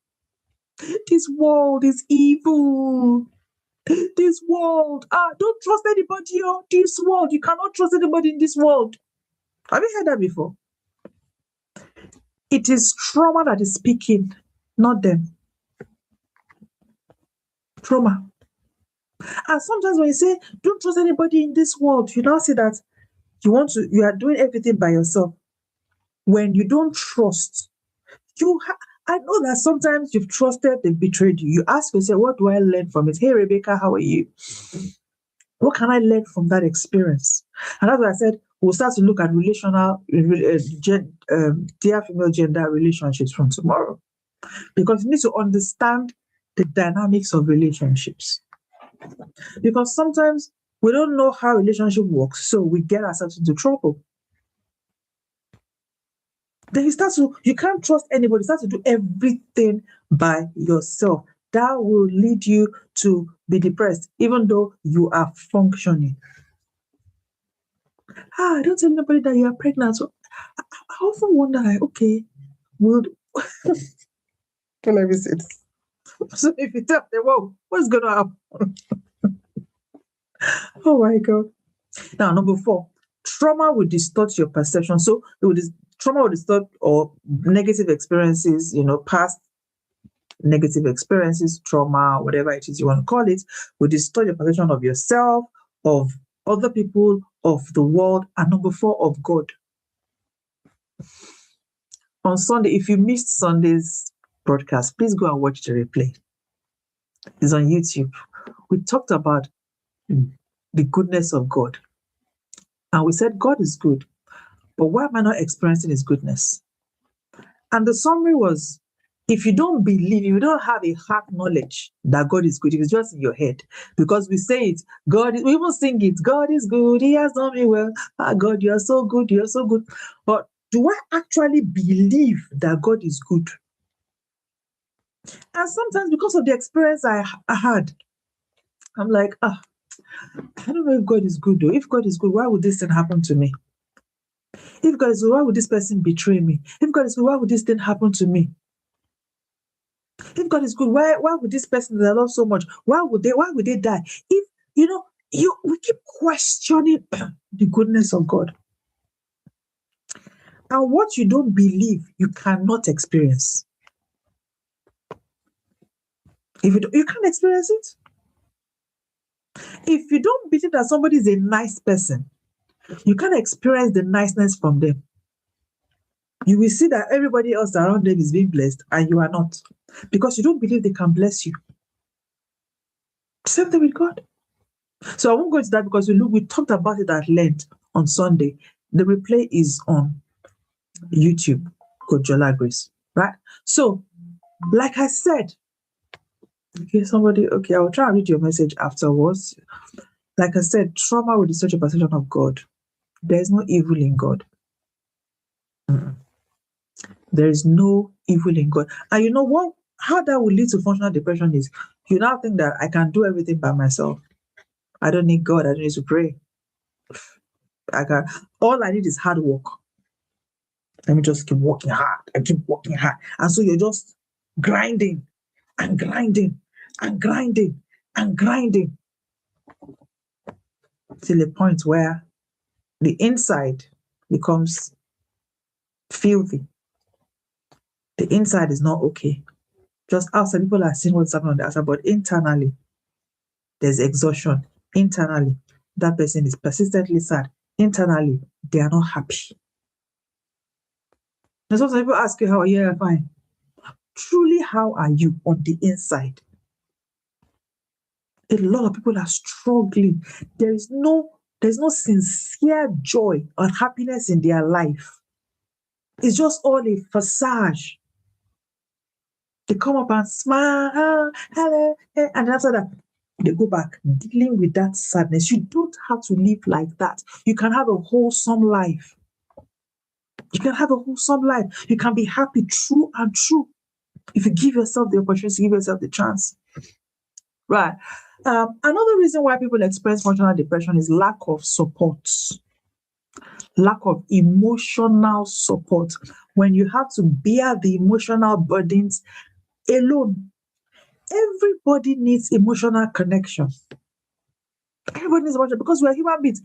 This world is evil. This world, don't trust anybody on this world. You cannot trust anybody in this world. Have you heard that before? It is trauma that is speaking, not them. Trauma. And sometimes when you say, don't trust anybody in this world, you now say that you are doing everything by yourself. When you don't trust, I know that sometimes you've trusted, they've betrayed you. You ask yourself, what do I learn from it? Hey, Rebecca, how are you? What can I learn from that experience? And as I said, we'll start to look at relational, dear female gender relationships from tomorrow. Because you need to understand the dynamics of relationships. Because sometimes we don't know how relationship works, so we get ourselves into trouble. Then you can't trust anybody, you start to do everything by yourself. That will lead you to be depressed, even though you are functioning. Don't tell anybody that you are pregnant. So I often wonder, okay, don't let me say this. So if you tell them, whoa, what's going to happen? Oh my God. Now, number 4, trauma will distort your perception. So trauma will distort or negative experiences, past negative experiences, trauma, whatever it is you want to call it, will distort your perception of yourself, of other people, of the world, and number 4, of God. On Sunday, if you missed Sunday's broadcast, please go and watch the replay. It's on YouTube. We talked about the goodness of God. And we said God is good, but why am I not experiencing his goodness? And the summary was, if you don't believe, if you don't have a heart knowledge that God is good, if it's just in your head, because we say it, we even sing it, God is good, he has done me well, God, you're so good, you're so good. But do I actually believe that God is good? And sometimes because of the experience I had, I'm like, I don't know if God is good though. If God is good, why would this thing happen to me? If God is good, why would this person betray me? If God is good, why would this thing happen to me? If God is good, why would this person that I love so much, why would they die? If we keep questioning the goodness of God. And what you don't believe, you cannot experience. If you can't experience it. If you don't believe that somebody is a nice person, you can't experience the niceness from them. You will see that everybody else around them is being blessed and you are not, because you don't believe they can bless you. Same thing with God. So I won't go into that because we talked about it at length on Sunday. The replay is on YouTube, called Jola-Grace, right? So, like I said, I will try and read your message afterwards. Like I said, trauma will distort your perception of God. There is no evil in God. There is no evil in God. And you know what? How that will lead to functional depression is you now think that I can do everything by myself. I don't need God. I don't need to pray. All I need is hard work. Let me just keep working hard. I keep working hard. And so you're just grinding and grinding and grinding and grinding till a point where the inside becomes filthy. The inside is not okay. Just outside, people are seeing what's happening on the outside, but internally, there's exhaustion. Internally, that person is persistently sad. internally, they are not happy. And sometimes people ask you, how are you? Yeah, fine. Truly, how are you on the inside? A lot of people are struggling. There's no sincere joy or happiness in their life. It's just all a facade. They come up and smile, hello, and after that, they go back dealing with that sadness. You don't have to live like that. You can have a wholesome life. You can have a wholesome life. You can be happy, true and true. If you give yourself the opportunity, give yourself the chance. Right. Another reason why people experience functional depression is lack of support, lack of emotional support. When you have to bear the emotional burdens alone, everybody needs emotional connection. Everybody needs emotional because we are human beings.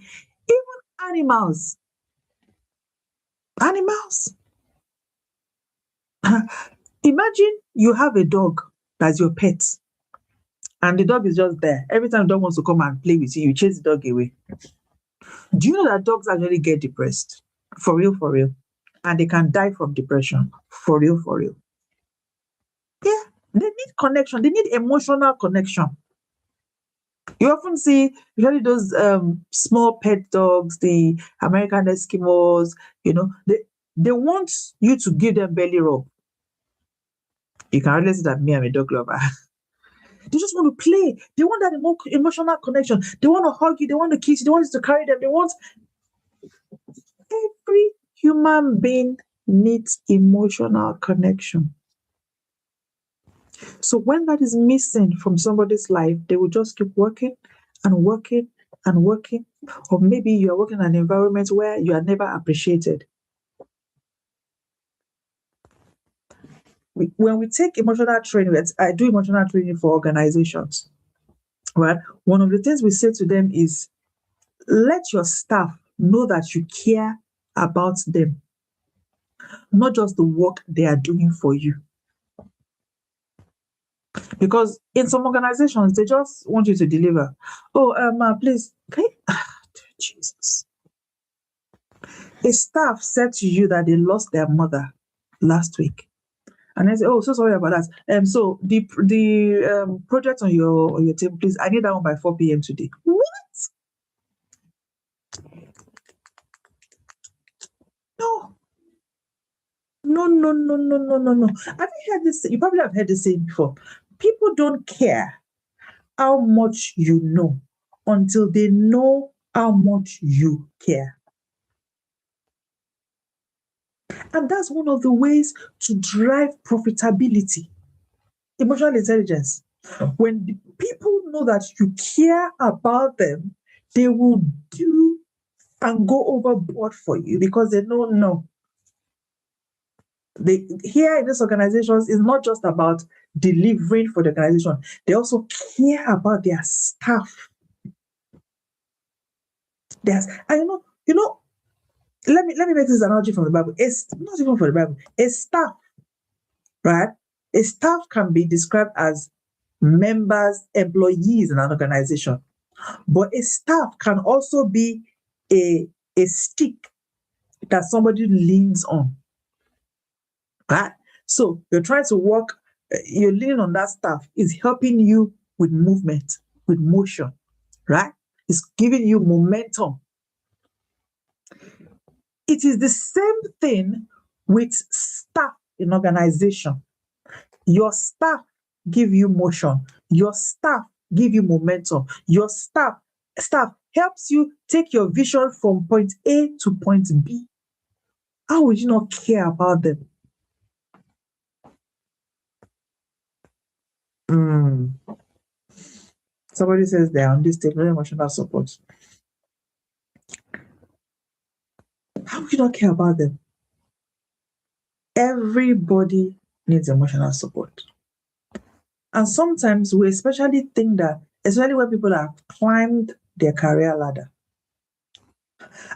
Even animals. Animals. Imagine you have a dog that's your pet, and the dog is just there. Every time the dog wants to come and play with you, you chase the dog away. Do you know that dogs actually get depressed? For real, for real. And they can die from depression. For real, for real. Yeah, they need connection. They need emotional connection. You often see usually those small pet dogs, the American Eskimos, they want you to give them belly rub. You can really see that me, I'm a dog lover. They just want to play. They want that emotional connection. They want to hug you. They want to kiss you. They want you to carry them. They want every human being needs emotional connection. So when that is missing from somebody's life, they will just keep working and working and working. Or maybe you are working in an environment where you are never appreciated. When we take emotional training, I do emotional training for organizations. Right? One of the things we say to them is, let your staff know that you care about them, not just the work they are doing for you. Because in some organizations, they just want you to deliver. Oh, please, okay? Jesus. A staff said to you that they lost their mother last week. And I said, oh, so sorry about that. So the project on your table, please, I need that one by 4 p.m. today. What? No. No, no, no, no, no, no, no. Have you heard this? You probably have heard this saying before. People don't care how much you know until they know how much you care. And that's one of the ways to drive profitability. Emotional intelligence. When the people know that you care about them, they will do and go overboard for you because they don't know. They here in these organizations is not just about delivering for the organization, they also care about their staff. And let me make this analogy from the Bible. It's not even from the Bible. A staff, right? A staff can be described as members, employees in an organization. But a staff can also be a stick that somebody leans on. Right? So you're trying to work, you're leaning on that staff, is helping you with movement, with motion, right? It's giving you momentum. It is the same thing with staff in organization. Your staff give you motion. Your staff give you momentum. Your staff helps you take your vision from point A to point B. How would you not care about them? Somebody says they're on this table, emotional support. How would you not care about them? Everybody needs emotional support. And sometimes we especially think that, especially when people have climbed their career ladder.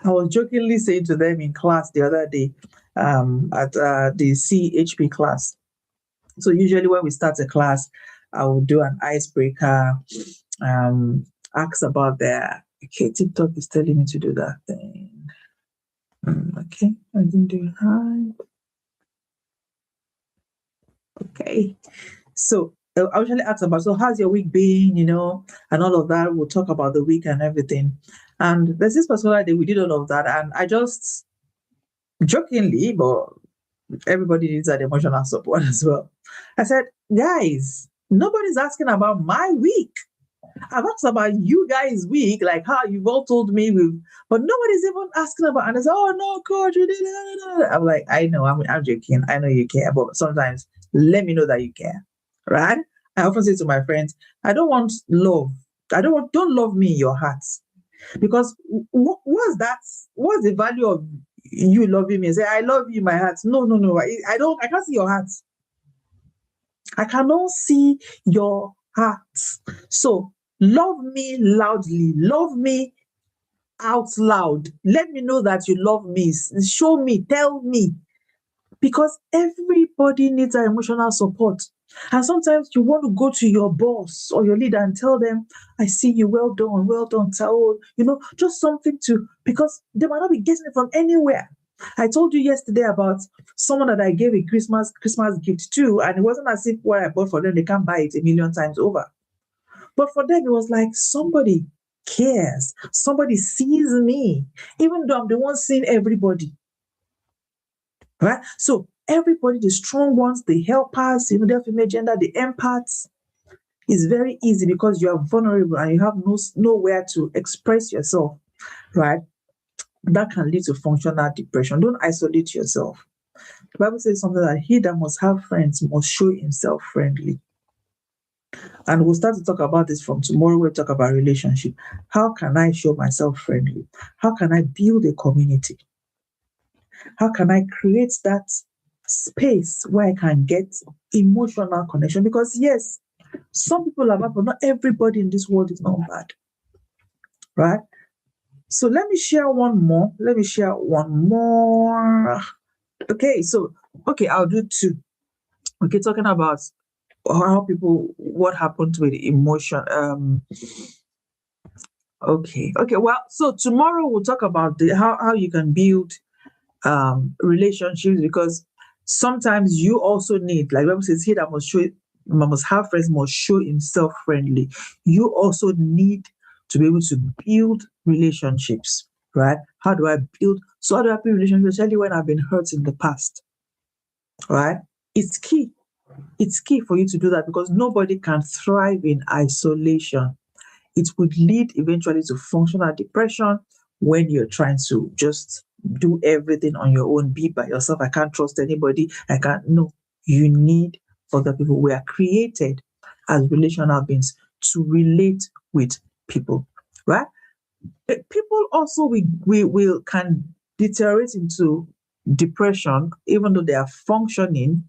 I was jokingly saying to them in class the other day at the CHP class. So usually when we start a class, I will do an icebreaker, ask about their Okay, TikTok is telling me to do that thing. Okay, I didn't do hide. Okay, so I usually ask about, so how's your week been, and all of that. We'll talk about the week and everything. And there's this particular day we did all of that, and I just jokingly, but everybody needs that emotional support as well. I said, guys, nobody's asking about my week. I've asked about you guys' week, like how you've all told me but nobody's even asking about. And I said, oh no, coach, we did it. I'm like, I know, I'm joking. I know you care, but sometimes let me know that you care, right? I often say to my friends, I don't want love. Don't love me in your heart, because what's that? What's the value of you loving me and say I love you in my heart? No, no, no. I can't see your heart. I cannot see your heart. So love me loudly. Love me out loud. Let me know that you love me. Show me. Tell me. Because everybody needs that emotional support. And sometimes you want to go to your boss or your leader and tell them, I see you, well done, tell, just something because they might not be getting it from anywhere. I told you yesterday about someone that I gave a Christmas gift to, and it wasn't as if what I bought for them, they can't buy it a million times over. But for them, it was like somebody cares, somebody sees me, even though I'm the one seeing everybody. Right? So everybody, the strong ones, the helpers, the female gender, the empaths, is very easy because you are vulnerable and you have nowhere to express yourself, right? That can lead to functional depression. Don't isolate yourself. The Bible says something that he that must have friends must show himself friendly. And we'll start to talk about this from tomorrow. We'll talk about relationship. How can I show myself friendly? How can I build a community? How can I create that space where I can get emotional connection? Because yes, some people are bad, but not everybody in this world is not bad. Right? So let me share one more. Okay, I'll do two. Okay, talking about what happened with emotion. Okay. Well, so tomorrow we'll talk about how you can build relationships, because sometimes you also need, like Bible says, he that must have friends must show himself friendly. You also need to be able to build relationships, right? How do I build relationships, especially when I've been hurt in the past, right? It's key. It's key for you to do that, because nobody can thrive in isolation. It would lead eventually to functional depression when you're trying to just do everything on your own, be by yourself. I can't trust anybody. No. You need other people. We are created as relational beings to relate with people, right? People also will can deteriorate into depression, even though they are functioning,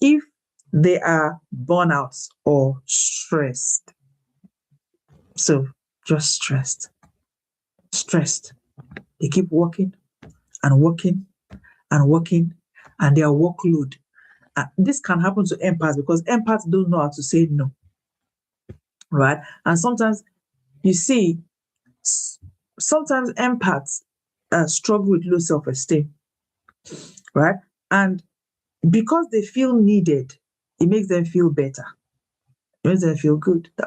if they are burnout or stressed. So just stressed. They keep working and working and working, and their workload. This can happen to empaths because empaths don't know how to say no, right? And sometimes you see, sometimes empaths struggle with low self-esteem, right? And because they feel needed, it makes them feel better. It makes them feel good. That,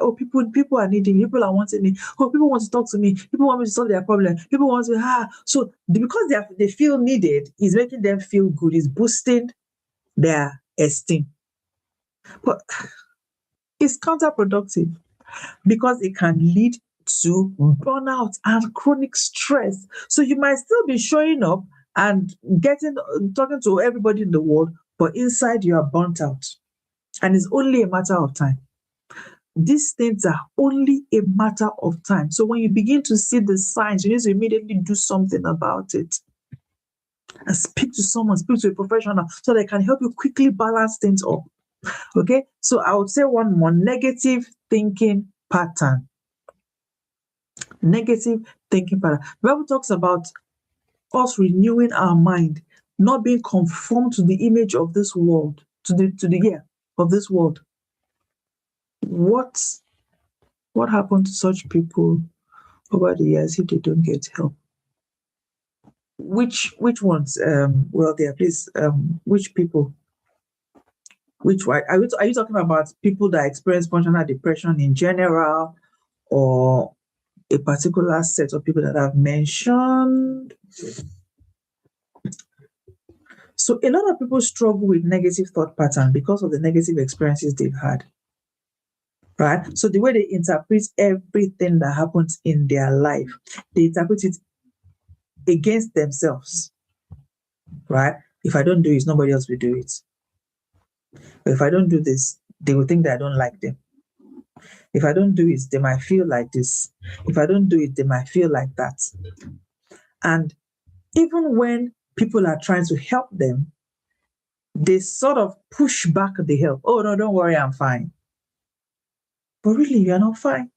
people are needing me, people are wanting me. Oh, people want to talk to me. People want me to solve their problem. People want to So because they feel needed, is making them feel good. Is boosting their esteem. But it's counterproductive because it can lead to burnout and chronic stress. So you might still be showing up and talking to everybody in the world, but inside you are burnt out. And it's only a matter of time. These things are only a matter of time. So when you begin to see the signs, you need to immediately do something about it. And speak to a professional so they can help you quickly balance things up. Okay? So I would say one more: negative thinking pattern. Negative thinking pattern. The Bible talks about us renewing our mind, not being conformed to the image of this world, of this world. What happened to such people over the years if they don't get help. Which ones? Well, there, please. Which people? Which one? Are you talking about people that experience functional depression in general, or a particular set of people that I've mentioned? So a lot of people struggle with negative thought pattern because of the negative experiences they've had. Right? So the way they interpret everything that happens in their life, they interpret it against themselves. Right? If I don't do it, nobody else will do it. If I don't do this, they will think that I don't like them. If I don't do it, they might feel like this. If I don't do it, they might feel like that. And even when people are trying to help them, they sort of push back the help. Oh, no, don't worry, I'm fine. But really, you're not fine.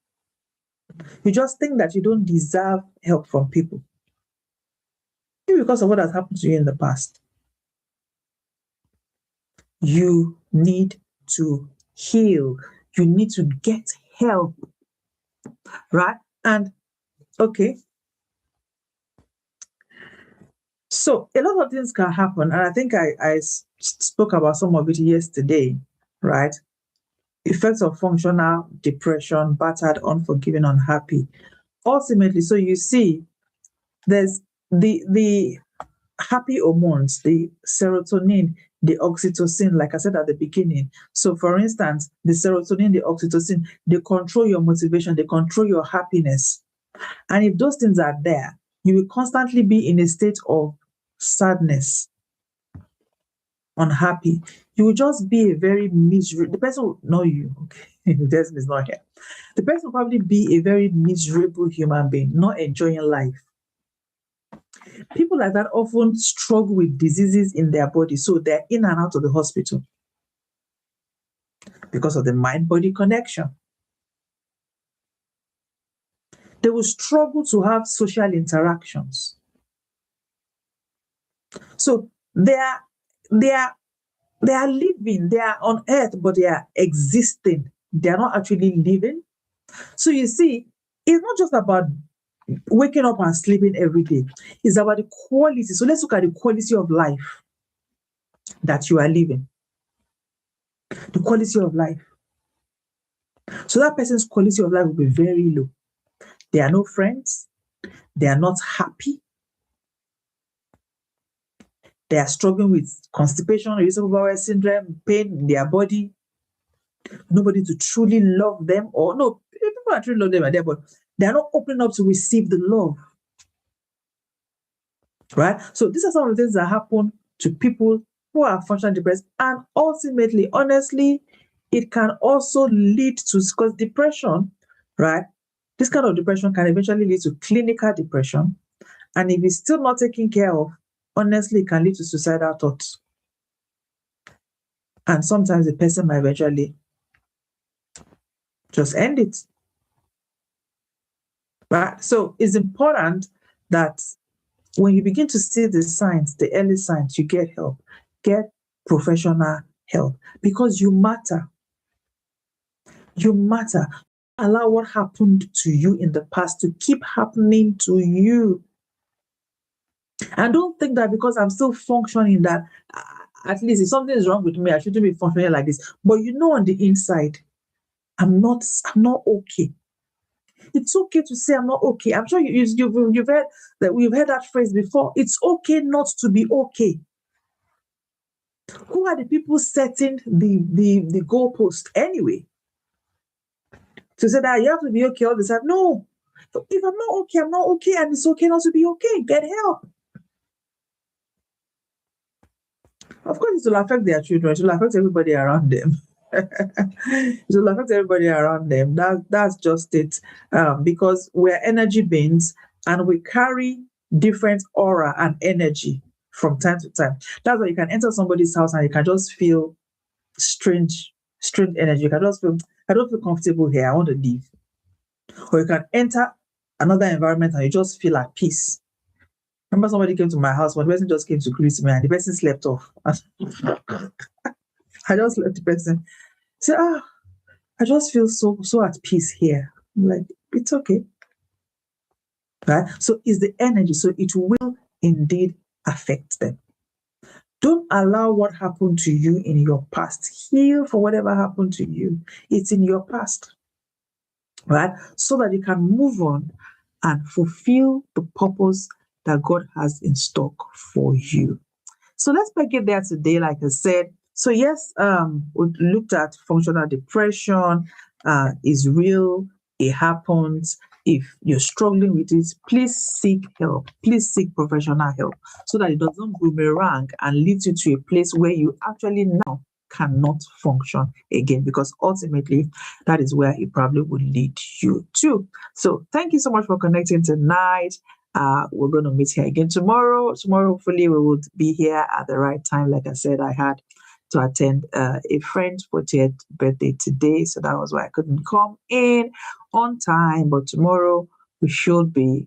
You just think that you don't deserve help from people. Maybe because of what has happened to you in the past. You need to heal. You need to get help. Right? And okay. So a lot of things can happen. And I think I spoke about some of it yesterday, right? Effects of functional depression, battered, unforgiving, unhappy. Ultimately, so you see, there's the happy hormones, the serotonin, the oxytocin, like I said at the beginning. So, for instance, the serotonin, the oxytocin, they control your motivation, they control your happiness. And if those things are there, you will constantly be in a state of sadness, unhappy. You will just be a very miserable. The person will know you. Okay, the person is not here. The person will probably be a very miserable human being, not enjoying life. People like that often struggle with diseases in their body, so they're in and out of the hospital because of the mind-body connection. They will struggle to have social interactions. So they are living, they are on earth, but they are existing. They are not actually living. So you see, it's not just about waking up and sleeping every day. It's about the quality. So let's look at the quality of life that you are living. The quality of life. So that person's quality of life will be very low. They are no friends. They are not happy. They are struggling with constipation, irritable bowel syndrome, pain in their body. Nobody to truly love them, or no, people are truly love them are there, but they are not opening up to receive the love. Right? So these are some of the things that happen to people who are functionally depressed. And ultimately, honestly, it can also lead to, because depression, right? This kind of depression can eventually lead to clinical depression. And if it's still not taken care of, honestly, it can lead to suicidal thoughts. And sometimes the person might eventually just end it. Right? So it's important that when you begin to see the signs, the early signs, you get help. Get professional help because you matter. You matter. Allow what happened to you in the past to keep happening to you. And don't think that because I'm still functioning that at least if something is wrong with me, I shouldn't be functioning like this. But you know, on the inside, I'm not okay. It's okay to say I'm not okay. I'm sure you've heard that we've heard that phrase before. It's okay not to be okay. Who are the people setting the goalpost anyway? To say that you have to be okay all the time. No. If I'm not okay, I'm not okay, and it's okay not to be okay. Get help. Of course, it will affect their children. It will affect everybody around them. It will affect everybody around them. That's just it. Because we're energy beings and we carry different aura and energy from time to time. That's why you can enter somebody's house and you can just feel strange energy. You can just feel, I don't feel comfortable here. I want to leave. Or you can enter another environment and you just feel at peace. Remember, somebody came to my house. One person just came to greet me, and the person slept off. I just left the person. Say, I just feel so at peace here. I'm like, it's okay. right? So it's the energy. So it will indeed affect them. Don't allow what happened to you in your past. Heal for whatever happened to you. It's in your past, right? So that you can move on and fulfill the purpose that God has in stock for you. So let's break it there today, like I said. So yes, we looked at functional depression, is real, it happens. If you're struggling with it, please seek help. Please seek professional help so that it doesn't boomerang and lead you to a place where you actually now cannot function again, because ultimately that is where it probably will lead you to. So thank you so much for connecting tonight. We're going to meet here again tomorrow. Tomorrow, hopefully, we will be here at the right time. Like I said, I had to attend a friend's 40th birthday today, so that was why I couldn't come in on time. But tomorrow, we should be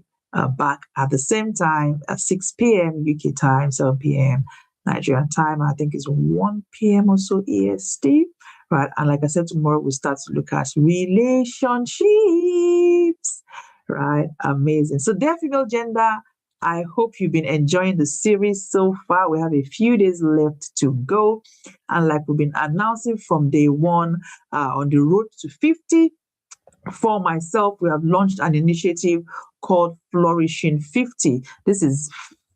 back at the same time at 6 p.m. UK time, 7 p.m. Nigerian time. I think it's 1 p.m. or so EST. Right. And like I said, tomorrow we start to look at relationships. Right. Amazing. So, dear female gender, I hope you've been enjoying the series so far. We have a few days left to go. And like we've been announcing from day one, on the road to 50, for myself, we have launched an initiative called Flourishing 50. This is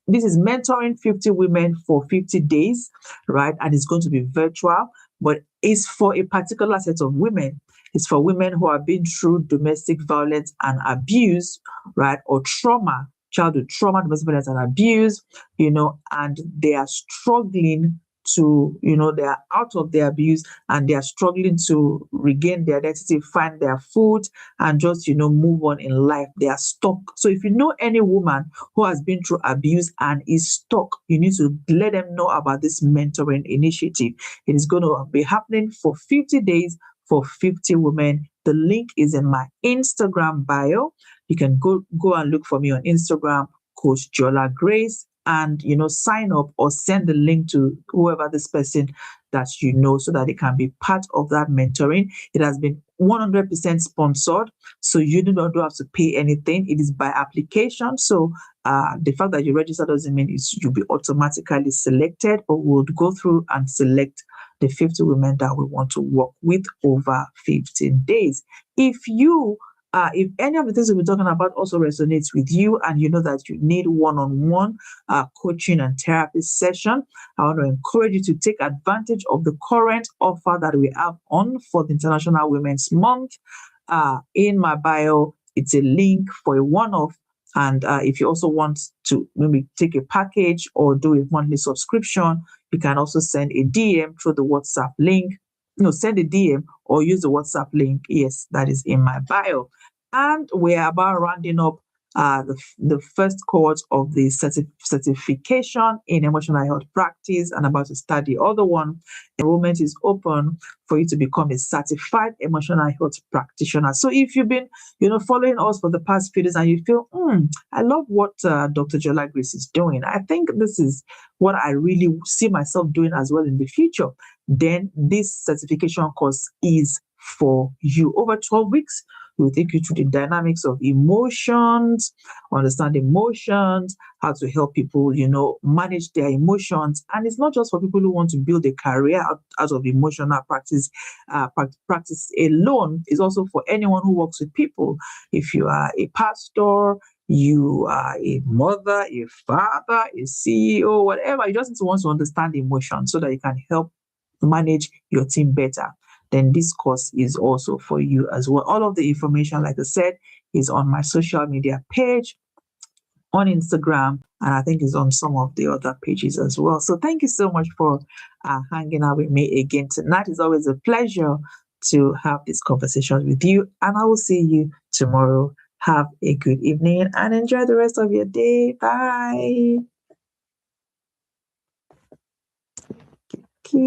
mentoring 50 women for 50 days, right? And it's going to be virtual, but it's for a particular set of women. It's for women who have been through domestic violence and abuse, right? Or trauma, childhood trauma, domestic violence and abuse, and they are struggling to, they are out of their abuse and they are struggling to regain their identity, find their foot, and just, move on in life. They are stuck. So if you know any woman who has been through abuse and is stuck, you need to let them know about this mentoring initiative. It is going to be happening for 50 days for 50 women. The link is in my Instagram bio. You can go and look for me on Instagram, Coach Jola-Grace, and sign up or send the link to whoever this person that you know, so that they can be part of that mentoring. It has been 100% sponsored, so you do not have to pay anything. It is by application, so the fact that you register doesn't mean you'll be automatically selected, but we'll go through and select the 50 women that we want to work with over 15 days. If any of the things we've been talking about also resonates with you, and you know that you need one-on-one coaching and therapy session, I want to encourage you to take advantage of the current offer that we have on for the International Women's Month. In my bio, it's a link for a one-off. And if you also want to maybe take a package or do a monthly subscription, you can also send a DM through the WhatsApp link. Send a DM or use the WhatsApp link. Yes, that is in my bio. And we're about rounding up the first cohort of the certification in emotional health practice, and about to start the other one. Enrollment is open for you to become a certified emotional health practitioner. So if you've been, following us for the past few days and you feel, I love what Dr. Jola-Grace is doing, I think this is what I really see myself doing as well in the future, then this certification course is for you. Over 12 weeks, we'll take you through the dynamics of emotions, understand emotions, how to help people, manage their emotions. And it's not just for people who want to build a career out of emotional practice alone. It's also for anyone who works with people. If you are a pastor, you are a mother, a father, a CEO, whatever, you just need to want to understand emotions so that you can help manage your team better, then this course is also for you as well. All of the information, like I said, is on my social media page on Instagram, and I think it's on some of the other pages as well. So thank you so much for hanging out with me again tonight. It's always a pleasure to have these conversations with you, and I will see you tomorrow. Have a good evening and enjoy the rest of your day. Bye.